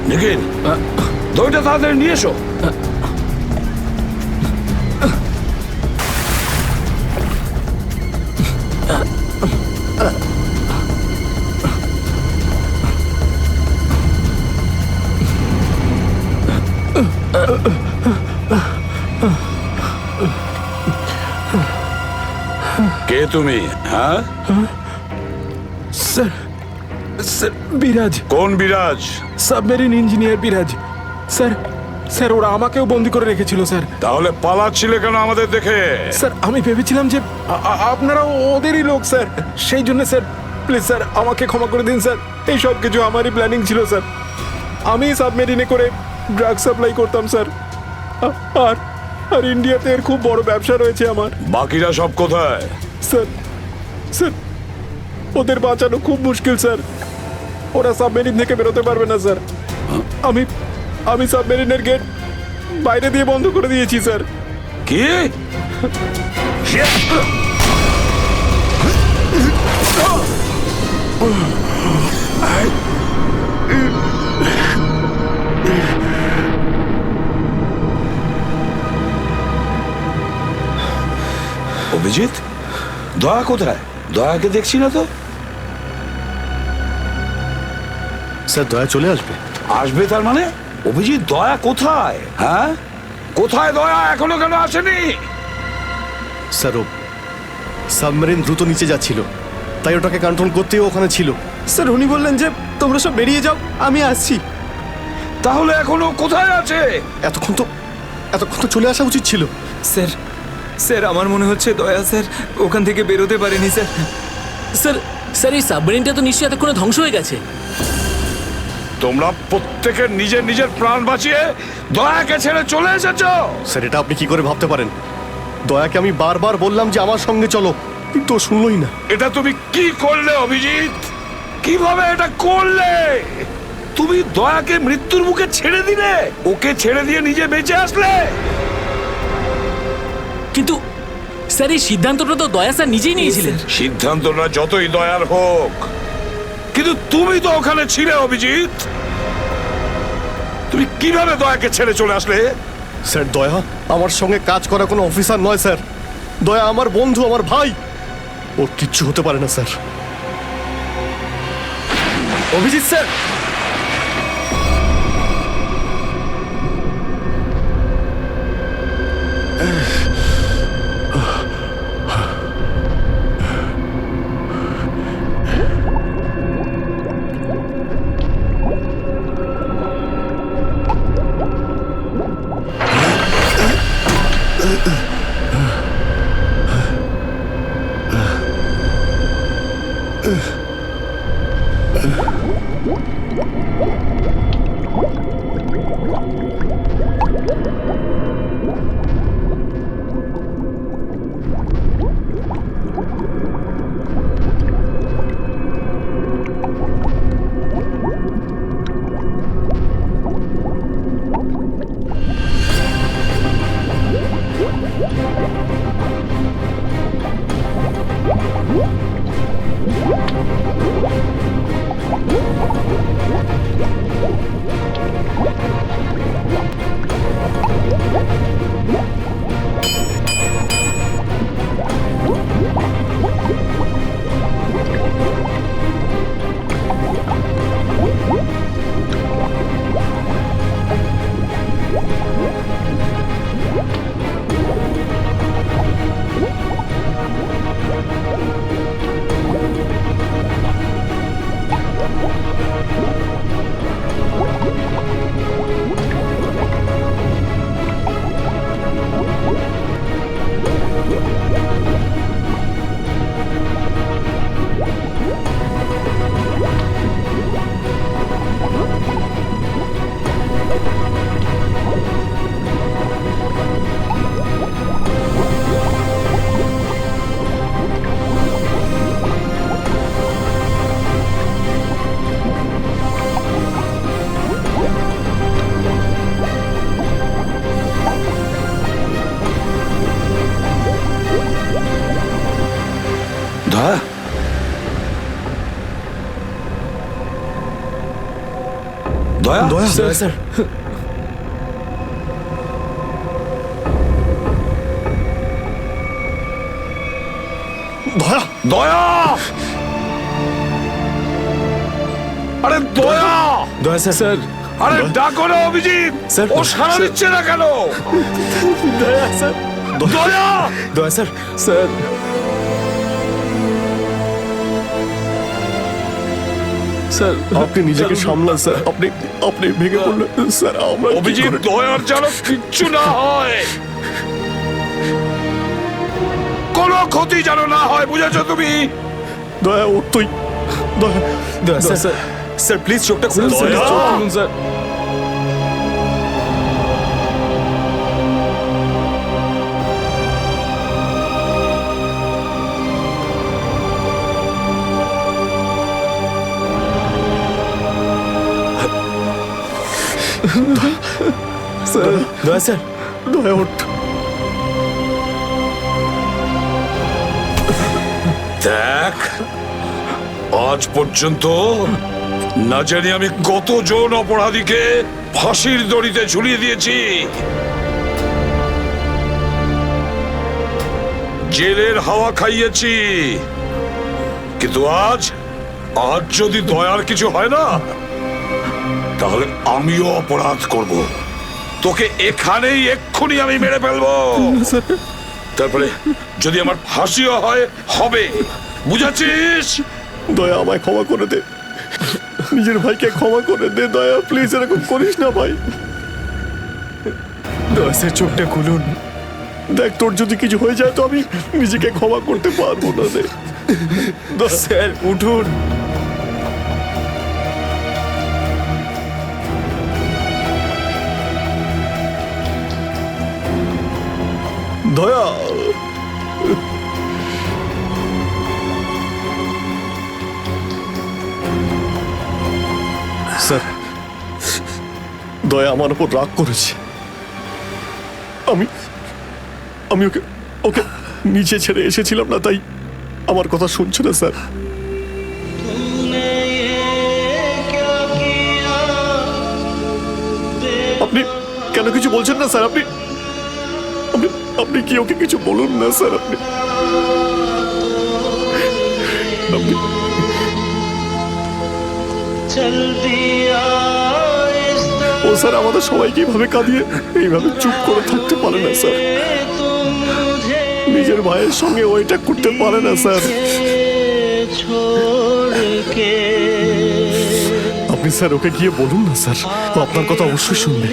নিখিল, দইটা তাড়াতাড়ি নিয়ে এসো। কে তুমি? হ্যাঁ স্যার, স্যার বিরাজ। কোন বিরাজ? সাবমেরিন ইঞ্জিনিয়ার বিরাজ। স্যার স্যার ওরা আমাকেও বন্দি করে রেখেছিল স্যার। তাহলে পালাচ্ছিলে কেন আমাদের দেখে? স্যার আমি ভেবেছিলাম যে আপনারা ওদেরই লোক স্যার, সেই জন্য স্যার প্লিজ স্যার আমাকে ক্ষমা করে দিন স্যার। এই সব কিছু আমারই প্ল্যানিং ছিল স্যার। আমি সাবমেরিনে করে ড্রাগ সাপ্লাই করতাম স্যার, আর আর ইন্ডিয়াতে এর খুব বড় ব্যবসা রয়েছে আমার। বাকিরা সব কোথায়? স্যার স্যার ওদের বাঁচানো খুব মুশকিল স্যার, ওরা সাবমেরিন থেকে বেরোতে পারবে না স্যার। আমি আমি সাবমেরিনের গেট বাইরে দিয়ে বন্ধ করে দিয়েছি স্যার। কি? অভিজিৎ, দয়া কোথায়? দয়াকে দেখছি না তো। স্যার দয়া চলে আসবে। আসবে তার মানে? অভিজিৎ, দয়া কোথায়? হ্যাঁ, কোথায় দয়া? এখনো কেন আসেনি? স্যার ও সাবমেরিন দ্রুত নিচে যাচ্ছিল, তাই ওটাকে কন্ট্রোল করতেও ওখানে ছিল। স্যার উনি বললেন যে তোমরা সব বেরিয়ে যাও, আমি আসছি। তাহলে এখনো কোথায় আছে? এতক্ষণ তো চলে আসা উচিত ছিল। স্যার স্যার আমার মনে হচ্ছে দয়া স্যার ওখান থেকে বেরোতে পারেনি স্যার। স্যার স্যার এই সাবমেরিনটা তো নিশ্চয়ই এতক্ষণে ধ্বংস হয়ে গেছে। তোমরা প্রত্যেকে নিজের নিজের প্রাণ বাঁচিয়ে দয়াকে ছেড়ে চলে এসেছো। স্যার এটা আপনি কি করে ভাবতে পারেন? দয়াকে আমি বারবার বললাম যে আমার সঙ্গে চলো, কিন্তু ও শুনলই না। এটা তুমি কি করলে অভিজিৎ? কিভাবে এটা করলে? তুমি দয়াকে মৃত্যুর মুখে ছেড়ে দিলে, ওকে ছেড়ে দিয়ে নিজে বেঁচে আসলে। কিন্তু স্যার এই সিদ্ধান্তটা তো দয়া স্যার নিজেই নিয়েছিলেন। সিদ্ধান্তটা যতই দয়ার হোক, কিন্তু তুমি তো ওখানে ছিলে অভিজিৎ। তুমি কিভাবে দয়াকে ছেড়ে চলে আসলে? স্যার দয়া আমার সঙ্গে কাজ করা কোনো অফিসার নয় স্যার। দয়া আমার বন্ধু, আমার ভাই, ওর কিচ্ছু হতে পারে না স্যার। অভিজিৎ স্যার, দয়া, দয়া, দয়া স্যার, দয়া, দয়া, আরে দয়া, দয়া স্যার, আরে ডাকো না অভিজিৎ। স্যার, ও সাড়া দিচ্ছে না কেন? দয়া স্যার, দয়া, দয়া স্যার, স্যার স্যার আপনি নিজেকে সামলান স্যার, আপনি আপনি ভেঙে পড়লেন স্যার। আমরা কি অভিজিৎ, করে- দয়ার যেন কিচ্ছু না হয়, কোনো ক্ষতি যেন না হয়, বুঝেছো তুমি? দয়া ওর তুই দয়া দয়া, স্যার স্যার প্লিজ চোখটা খুলুন স্যার, দয়া। চোখ খুলুন স্যার। স্যার দয়া স্যার, দয়া ওঠ। দেখ, আজ পর্যন্ত না জানি আমি কতজন অপরাধীকে ফাঁসির দড়িতে ঝুলিয়ে দিয়েছি, জেলের হাওয়া খাইয়েছি, কিন্তু আজ আজ যদি দয়ার কিছু হয় না, তাহলে আমিও অপরাধ করব। তোকে এখানেই এক্ষুনি আমি মেরে ফেলবো। তারপরে যদি আমার ফাঁসিও হয়, হবে, বুঝেছিস? দয়া আমায় ক্ষমা করে দে, নিজের ভাইকে ক্ষমা করে দে দয়া, প্লিজ এরকম করিস না ভাই। দয়া স্যার চোখটা খুলুন। দেখ তোর যদি কিছু হয়ে যায় তো আমি নিজেকে ক্ষমা করতে পারবো না রে। স্যার উঠুন। দয়া স্যার, দয়া আমার উপর রাগ করেছে। আমি আমি ওকে ওকে নিচে ছেড়ে এসেছিলাম না, তাই আমার কথা শুনছে না স্যার। আপনি কেন কিছু বলছেন না স্যার? আপনি আপনি আপনি কি ওকে কিছু বলুন না স্যার। আপনি আপনি ও স্যার আমাদের সবাইকে এইভাবে কাঁদিয়ে এইভাবে চুপ করে থাকতে পারে না স্যার। নিজের ভাইয়ের সঙ্গে ওইটা করতে পারে না স্যার। আপনি স্যার ওকে গিয়ে বলুন না স্যার, ও আপনার কথা অবশ্যই শুনবে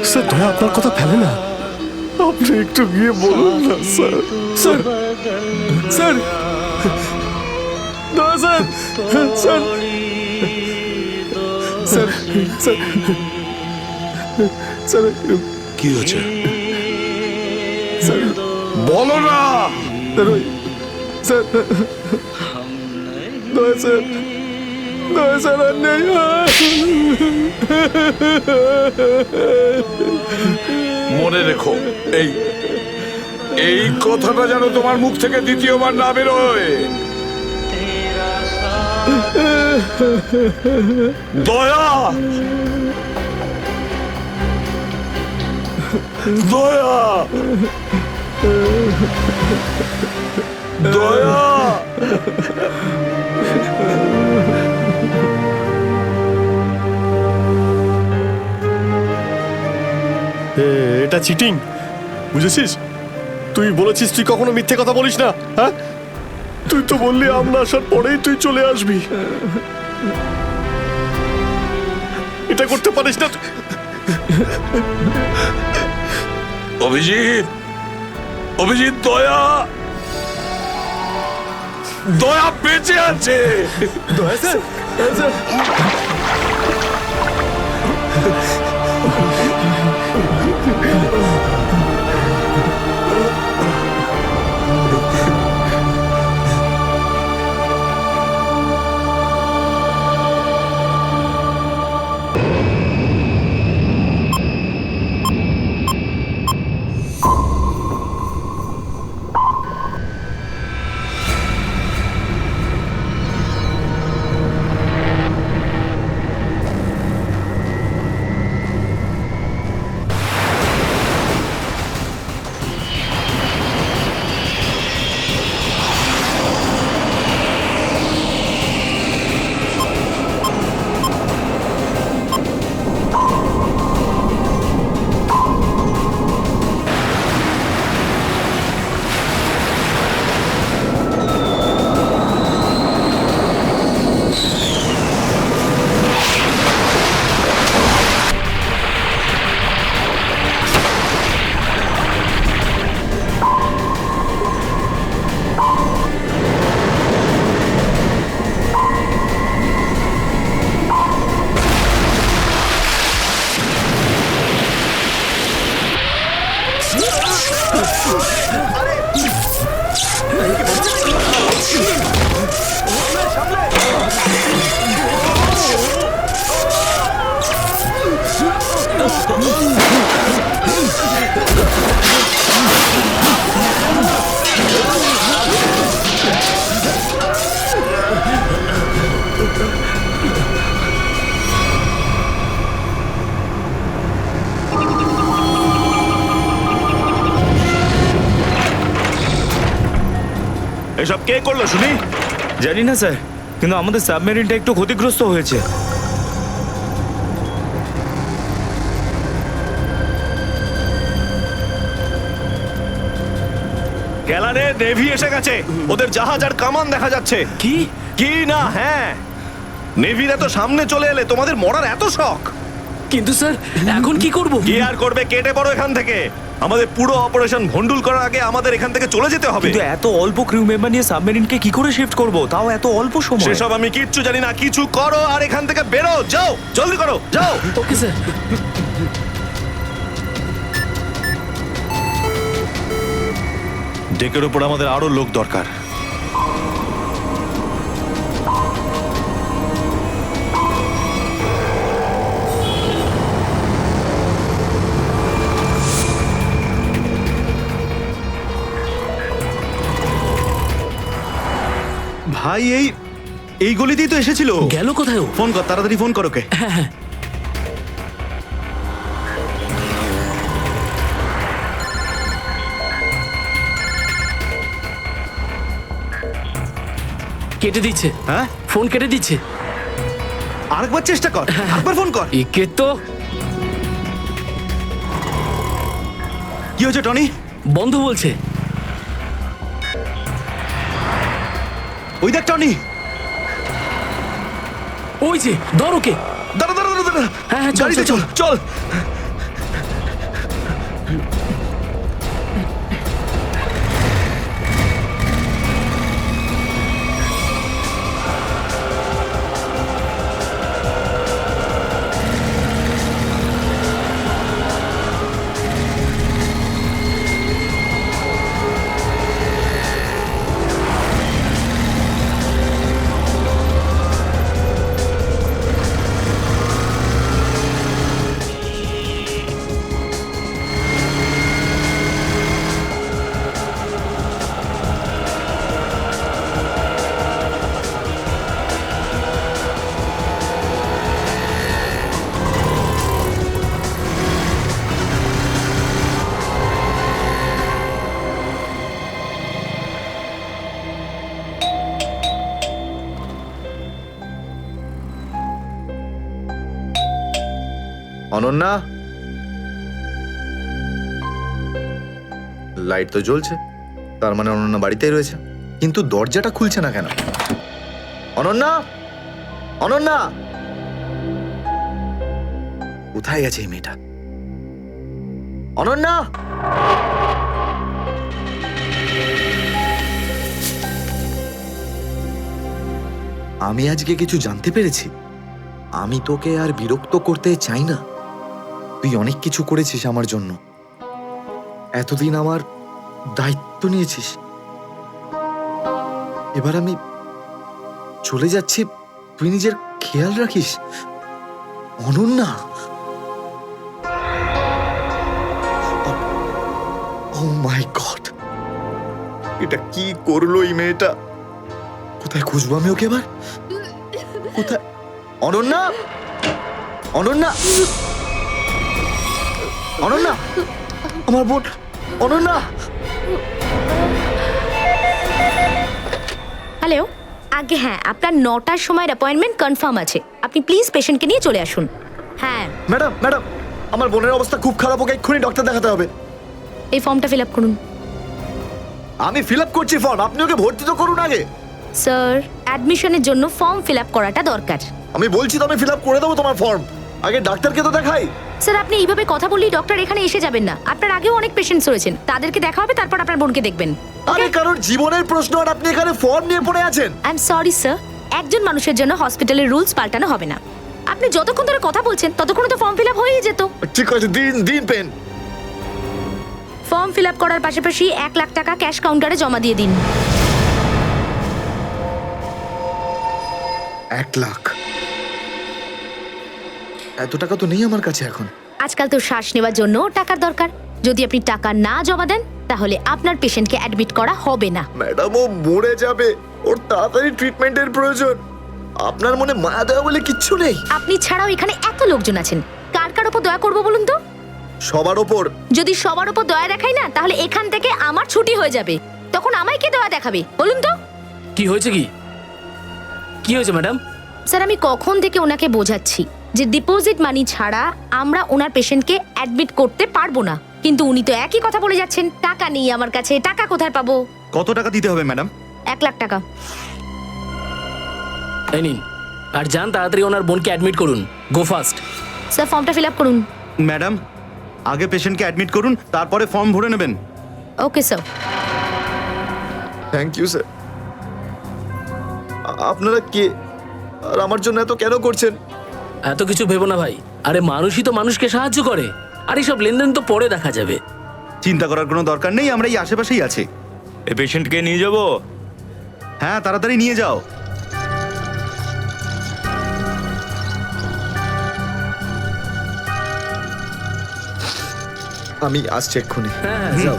স্যার। দয়া আপনার কথা ফেলে না, আপনি একটু গিয়ে বলুন না স্যার। স্যার স্যার দয়া sir, sir sir sir sir কি হয়েছে স্যার বলো না। স্যার দয়া স্যার, দয়া স্যার আর নেই। মনে রেখো, এই এই কথাটা যেন তোমার মুখ থেকে দ্বিতীয়বার না বেরোয়। দয়া, দয়া, দয়া। এটা চিটিং, বুঝেছিস? তুই বলেছিস তুই কখনো মিথ্যে কথা বলিস না। হ্যাঁ, তুই তো বললি আমরা আসার পরেই তুই চলে আসবি। এটা করতে পারিস না। অভিজিৎ, অভিজিৎ, দয়া, দয়া বেঁচে আছে। দয়া স্যার, দয়া স্যার। এসব কে করলো শুনি? জানি না স্যার, কিন্তু আমাদের সাবমেরিনটা একটু ক্ষতিগ্রস্ত হয়েছে। গ্যালারে নেভি এসে গেছে, ওদের জাহাজ আর কামান দেখা যাচ্ছে। কি কি না? হ্যাঁ, নেভির এত সামনে চলে এলে তোমাদের মরার এত শখ। কিন্তু স্যার এখন কি করব? কি আর করবে, কেটে পড়ো এখান থেকে। আমাদের পুরো অপারেশন ভন্ডুল করার আগে আমাদের এখান থেকে চলে যেতে হবে। কিন্তু এত অল্প ক্রিউ মেম্বার নিয়ে সাবমেরিনকে কি করে শিফট করব, তাও এত অল্প সময়? সেসব আমি কিচ্ছু জানি না, কিছু করো আর এখান থেকে বেরো, যাও, জলদি করো, যাও। Okay sir. ডেকের উপর আমাদের আরো লোক দরকার। ভাই এই গলিতেই তো এসেছিল। গেল কোথায়? ফোন কর, তাড়াতাড়ি ফোন করো কে। হ্যাঁ, কেটে দিচ্ছে। হ্যাঁ, ফোন কেটে দিচ্ছে। আরেকবার চেষ্টা কর, আরেকবার ফোন কর। একে তো কি হয়েছে টনি? বন্ধ বলছে। ওই দেখ টনি, ওই যে ধর ওকে। দাঁড়া দাঁড়া দাঁড়া দাঁড়া। হ্যাঁ হ্যাঁ, চল গাড়িতে চল চল চল। অনন্যা, লাইট তো জ্বলছে, তার মানে অনন্যা বাড়িতেই রয়েছে, কিন্তু দরজাটা খুলছে না কেন? অনন্যা, অনন্যা, কোথায় গেছে এই মেয়েটা? অনন্যা, আমি আজকে কিছু জানতে পেরেছি। আমি তোকে আর বিরক্ত করতে চাই না। তুই অনেক কিছু করেছিস আমার জন্য, এতদিন আমার দায়িত্ব নিয়েছিস। এবার আমি চলে যাচ্ছি, তুই নিজের খেয়াল রাখিস। অনন্যা, ও মাই গড, এটা কি করলো এই মেয়েটা? কোথায় খুঁজবো আমি ওকে এবার? কোথায়? অনন্যা, অনন্যা, অনন্যা, আমার বোন অনন্যা। হ্যালো, আগে হ্যাঁ, আপনার 9টার সময়ের অ্যাপয়েন্টমেন্ট কনফার্ম আছে। আপনি প্লিজ পেশেন্টকে নিয়ে চলে আসুন। হ্যাঁ ম্যাডাম, ম্যাডাম, আমার বোনের অবস্থা খুব খারাপ, ওকে এক্ষুনি ডক্টর দেখাতে হবে। এই ফর্মটা ফিল আপ করুন। আমি ফিল আপ করছি ফর্ম, আপনি ওকে ভর্তি তো করুন আগে। স্যার, অ্যাডমিশনের জন্য ফর্ম ফিল আপ করাটা দরকার। আমি বলছি তো আমি ফিল আপ করে দেবো তোমার ফর্ম, আগে ডাক্তারকে তো দেখাই। স্যার, আপনি এইভাবে কথা বললেই ডক্টর এখানে এসে যাবেন না। আপনার আগেও অনেক পেশেন্টস রয়েছেন, তাদেরকে দেখা হবে, তারপর আপনার বোনকে দেখবেন। আরে কারোর জীবনের প্রশ্ন আর আপনি এখানে ফর্ম নিয়ে পড়ে আছেন। আই এম সরি স্যার, একজন মানুষের জন্য হসপিটালের রুলস পাল্টানো হবে না। আপনি যতক্ষণ ধরে কথা বলছেন ততক্ষণ তো ফর্ম ফিল আপ হয়েই যেত। ঠিক আছে, দিন দিন পেন। ফর্ম ফিল আপ করার পাশাপাশি 1 লাখ টাকা ক্যাশ কাউন্টারে জমা দিয়ে দিন। 1 লাখ? এত টাকা তো নেই আমার কাছে এখন। আজকাল তো শ্বাস নেওয়ার জন্য টাকার দরকার। যদি আপনি টাকা না জমা দেন তাহলে আপনার পেশেন্টকে অ্যাডমিট করা হবে না। ম্যাডাম, ও মরে যাবে, ওর তাড়াতাড়ি ট্রিটমেন্টের প্রয়োজন। আপনার মনে মায়া দয়া বলে কিচ্ছু নেই? আপনি ছাড়াও এখানে এত লোকজন আছেন, কার কার উপর দয়া করবো বলুন তো? সবার ওপর। যদি সবার উপর দয়া দেখাই না, তাহলে এখান থেকে আমার ছুটি হয়ে যাবে। তখন আমায় কে দয়া দেখাবে বলুন তো? কি হয়েছে? কি হয়েছে ম্যাডাম? স্যার, আমি কখন থেকে ওনাকে বোঝাচ্ছি যে ডিপোজিট মানি ছাড়া আমরা ওনার পেশেন্টকে অ্যাডমিট করতে পারবো না, কিন্তু উনি তো একই কথা বলে যাচ্ছেন, টাকা নেই আমার কাছে, টাকা কোথায় পাবো? কত টাকা দিতে হবে ম্যাডাম? 1 লাখ টাকা। এই নিন, আর যান তাড়াতাড়ি ওনার বোনকে অ্যাডমিট করুন। Go fast. স্যার, ফর্মটা ফিল আপ করুন। ম্যাডাম, আগে পেশেন্টকে অ্যাডমিট করুন, তারপরে ফর্ম ভরে নেবেন। Okay sir. Thank you sir. আপনারা কে আর আমার জন্য এত কেন করছেন? এত কিছু ভেবো না ভাই, আরে মানুষই তো মানুষকে সাহায্য করে, আর এইসব লেনদেন তো পরে দেখা যাবে। চিন্তা করার কোনো দরকার নেই, আমরা এই আশেপাশেই আছি। এই পেশেন্টকে নিয়ে যাব? হ্যাঁ, তাড়াতাড়ি নিয়ে যাও। আমি আসছি এক্ষুনি। হ্যাঁ, যাও।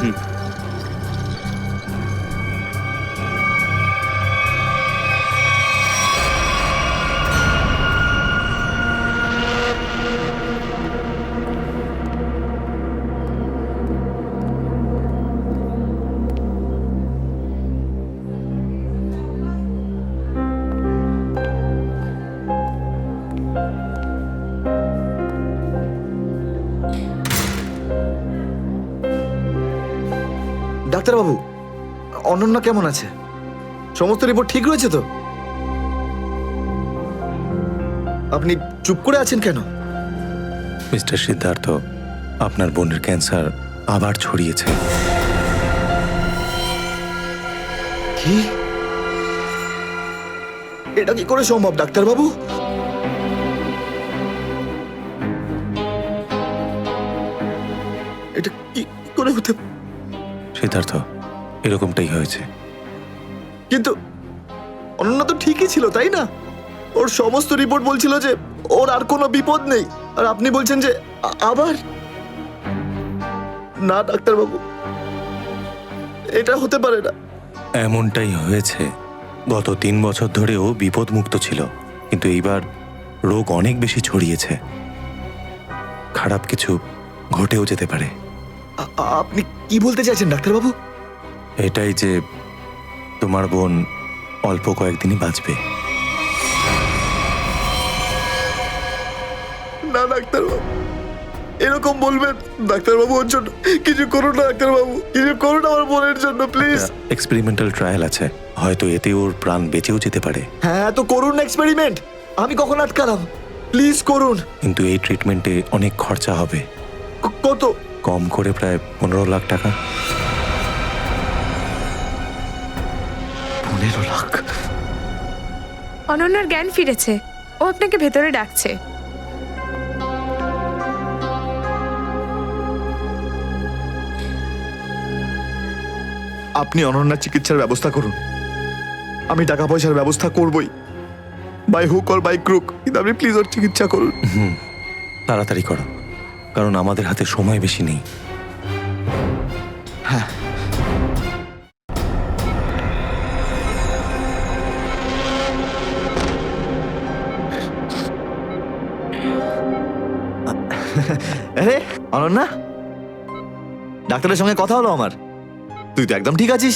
ডাক্তারবাবু, অনন্যা কেমন আছে? সমস্ত রিপোর্ট ঠিক রয়েছে তো? আপনি চুপ করে আছেন কেন? মিস্টার সিদ্ধার্থ, আপনার বোনের ক্যান্সার আবার ছড়িয়েছে। কি? এটা কি করে সম্ভব ডাক্তারবাবু? এটা কি করে হতে? সিদ্ধার্থ, এরকমটাই হয়েছে। কিন্তু অনন্যা তো ঠিকই ছিল, তাই না? ওর সমস্ত রিপোর্ট বলছিল যে ওর আর কোনো বিপদ নেই, আর আপনি বলছেন যে আবার? না ডাক্তারবাবু, এটা হতে পারে না। এমনটাই হয়েছে। গত 3 বছর ধরে ও বিপদমুক্ত ছিল, কিন্তু এইবার রোগ অনেক বেশি ছড়িয়েছে। খারাপ কিছু ঘটেও যেতে পারে। আপনি কি বলতে চাইছেন ডাক্তারবাবু? এটাই যে তোমার বোন অল্প কয়েকদিনই বাঁচবে। না ডাক্তারবাবু, এরকম বলবেন? ডাক্তারবাবু, ওর জন্য কিছু করুন না ডাক্তারবাবু, কিছু করুন আমার বোনের জন্য প্লিজ। এক্সপেরিমেন্টাল ট্রায়াল আছে, হয়তো এতে ওর প্রাণ বেঁচেও যেতে পারে। হ্যাঁ, তো করুন এক্সপেরিমেন্ট। আমি কখন আটকালাম? প্লিজ করুন। কিন্তু এই ট্রিটমেন্টে অনেক খরচা হবে। কত? কম করে প্রায় 15 লাখ টাকা। 15 লাখ? অনন্যার জ্ঞান ফিরেছে, ও আপনাকে ভেতরে ডাকছে। আপনি অনন্যার চিকিৎসার ব্যবস্থা করুন। আমি টাকা পয়সার ব্যবস্থা করবই, by hook or by crook, কিন্তু আপনি প্লিজ ওর চিকিৎসা করুন। তাড়াতাড়ি করো, কারণ আমাদের হাতে সময় বেশি নেই। হ্যাঁ। আরে অনন্যা, ডাক্তারের সঙ্গে কথা হলো আমার। তুই তো একদম ঠিক আছিস।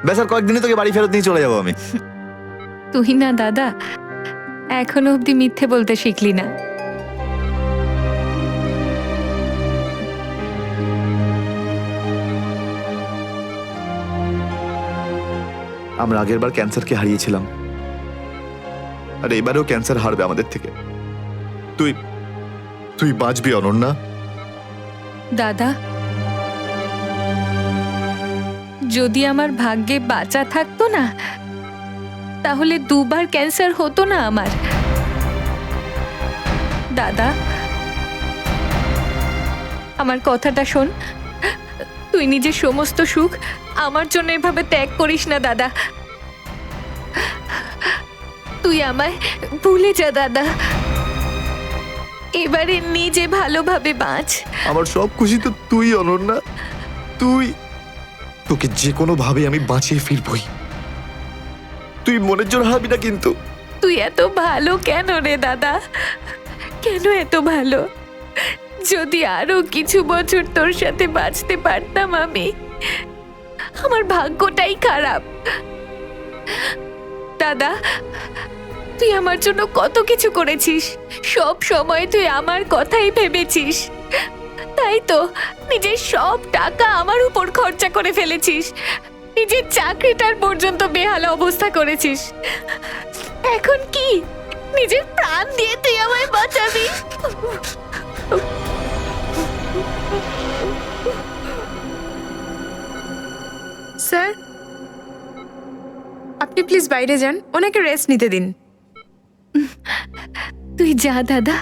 ব্যাস আর কয়েকদিনে তোকে বাড়ি ফেরত নিয়ে চলে যাবো আমি। তুই না দাদা, এখনো অব্দি মিথ্যে বলতে শিখলি না। আমরা আগেরবার ক্যান্সারকে হারিয়েছিলাম, আর এবারেও ক্যান্সার হারবে আমাদের থেকে। তুই তুই বাঁচবি অনন্যা। দাদা, যদি আমার ভাগ্যে বাঁচা থাকতো না, তাহলে 2 বার ক্যান্সার হতো না আমার। দাদা, আমার কথাটা শোন। তুই নিজের সমস্ত সুখ আমার জন্য এভাবে ত্যাগ করিস না দাদা। তুই আমায় ভুলে যা দাদা। এবারে নিজে ভালোভাবে বাঁচ। আমার সব খুশি তো তুই, অনন্যা। তুই, তোকে যে কোনো ভাবে আমি বাঁচিয়ে ফিরবই। তুই মনের জোর হারাবি না কিন্তু। তুই এত ভালো কেন রে দাদা? কেন এত ভালো? যদি আরো কিছু বছর তোর সাথে বাঁচতে পারতাম আমি। আমার ভাগ্যটাই খারাপ দাদা। তুই আমার জন্য কত কিছু করেছিস, সব সময় তুই আমার কথাই ভেবেছিস। তাই তো নিজের সব টাকা আমার উপর খরচা করে ফেলেছিস, নিজের চাকরিটার পর্যন্ত বেহাল অবস্থা করেছিস। এখন কি নিজের প্রাণ দিয়ে তুই আমায় বাঁচাবি? স্যার, আপনি প্লিজ বাইরে যান, ওনাকে রেস্ট নিতে দিন। তুই যা দাদা।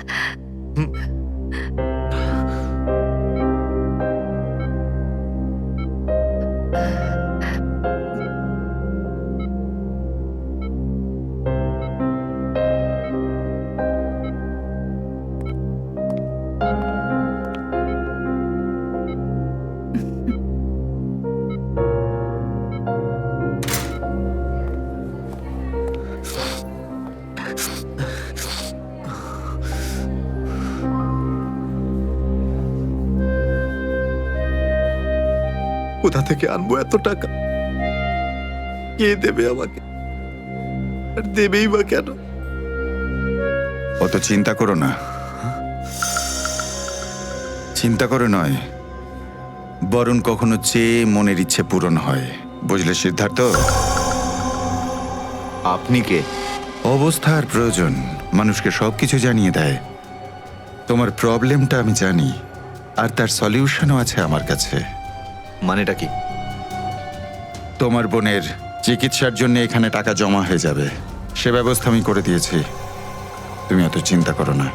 কোথা থেকে আনবো এত টাকা? কে দেবে আমাকে? আর দেবেই বা কেন? অত চিন্তা করো না। চিন্তা করে নয়, বরং কখনো চেয়ে মনের ইচ্ছে পূরণ হয়। বুঝলে সিদ্ধার্থ? আপনি কে? অবস্থার প্রয়োজন মানুষকে সবকিছু জানিয়ে দেয়। তোমার প্রবলেমটা আমি জানি, আর তার সলিউশনও আছে আমার কাছে। মানেটা কি? তোমার বোনের চিকিৎসার জন্য এখানে টাকা জমা হয়ে যাবে, সে ব্যবস্থা আমি করে দিয়েছি। তুমি অত চিন্তা করো না।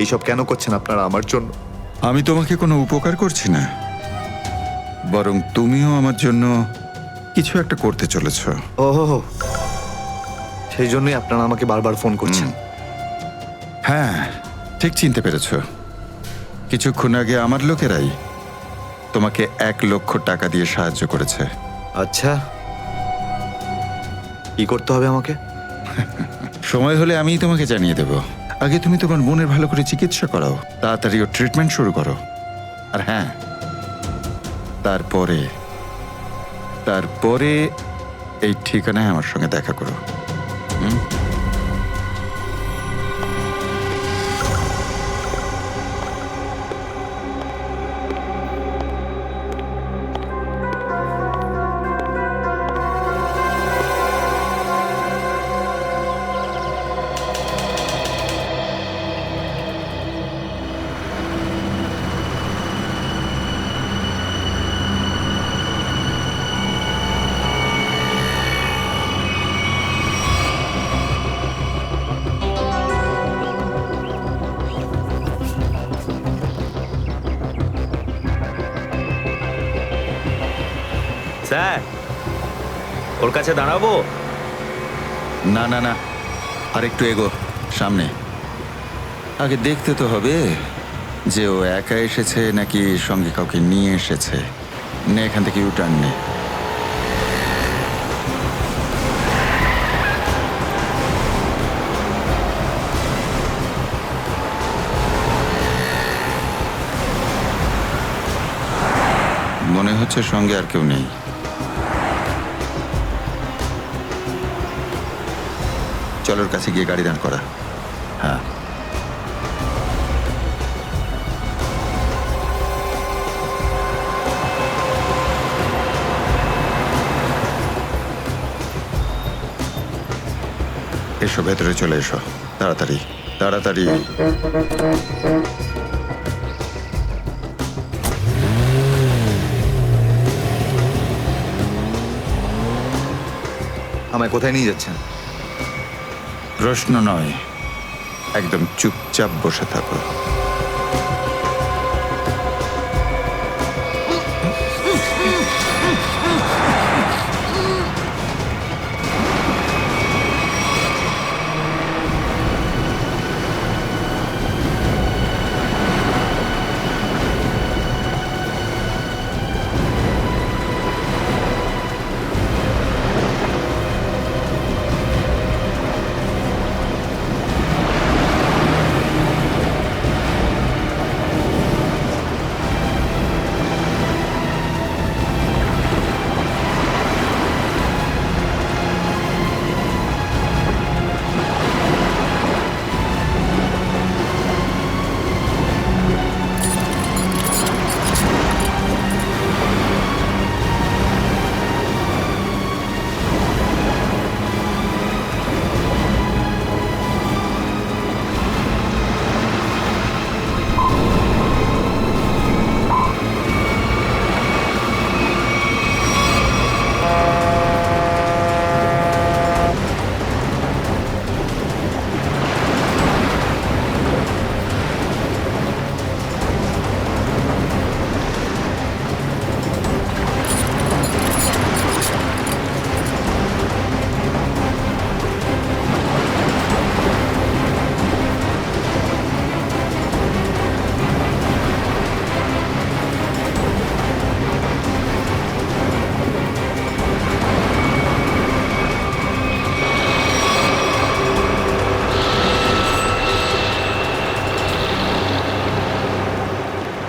এইসব কেন করছেন আপনারা আমার জন্য? আমি তোমাকে কোনো উপকার করছি না, বরং তুমিও আমার জন্য কিছু একটা করতে চলেছ। ওহো, সেই জন্যই আপনারা আমাকে বারবার ফোন করছেন। হ্যাঁ, ঠিক চিনতে পেরেছ। কিছুক্ষণ আগে আমার লোকেরাই তোমাকে 1 লক্ষ টাকা দিয়ে সাহায্য করেছে। আচ্ছা, কি করতে হবে আমাকে? সময় হলে আমিই তোমাকে জানিয়ে দেব। আগে তুমি তোমার বোনের ভালো করে চিকিৎসা করাও, তাড়াতাড়ি ওর ট্রিটমেন্ট শুরু করো। আর হ্যাঁ, তারপরে এই ঠিকানায় আমার সঙ্গে দেখা করো। স্যার, ওর কাছে দাঁড়াবো? না না না, আর একটু এগো সামনে। আগে দেখতে তো হবে যে ও একা এসেছে নাকি সঙ্গে কাউকে নিয়ে এসেছে। নে, এখান থেকে ইউটার্ন নে। মনে হচ্ছে সঙ্গে আর কেউ নেই। চলো ওর কাছে গিয়ে গাড়ি দাঁড় করা। হ্যাঁ, এসো, ভেতরে চলে এসো, তাড়াতাড়ি তাড়াতাড়ি। আমায় কোথায় নিয়ে যাচ্ছেন? প্রশ্ন নয়, একদম চুপচাপ বসে থাকো।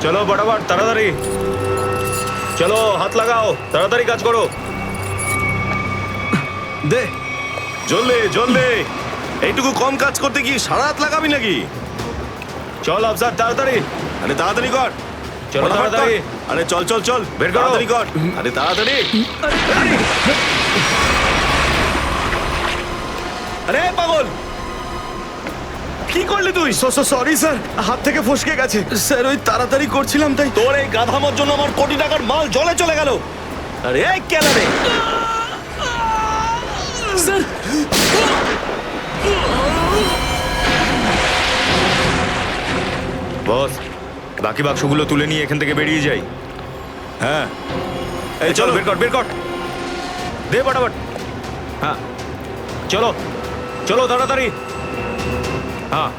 চলো বরাবর তাড়াতাড়ি চলো, হাত লাগাও, তাড়াতাড়ি কাজ করো। দে জলদি জলদি, এইটুকু কম কাজ করতে কি সারা রাত লাগাবি নাকি? চল আফসার তাড়াতাড়ি, আরে তাড়াতাড়ি কর, চলো তাড়াতাড়ি, আরে চল চল চল, বের কর, তাড়াতাড়ি কর, আরে তাড়াতাড়ি। আরে পাগল, কি করলি তুই? সরি স্যার, হাত থেকে ফসকে গেছে স্যার, ওই তাড়াতাড়ি করছিলাম তাই। তোর এই গাধামোর জন্য আমার কোটি টাকার মাল জলে চলে গেল। আরে এই কেন রে? স্যার বস, বাকি বাক্সগুলো তুলে নিয়ে এখান থেকে বেরিয়ে যাই। হ্যাঁ, এই চলো, বের কর বের কর, দে ফটাফট। হ্যাঁ চলো চলো তাড়াতাড়ি। হ্যাঁ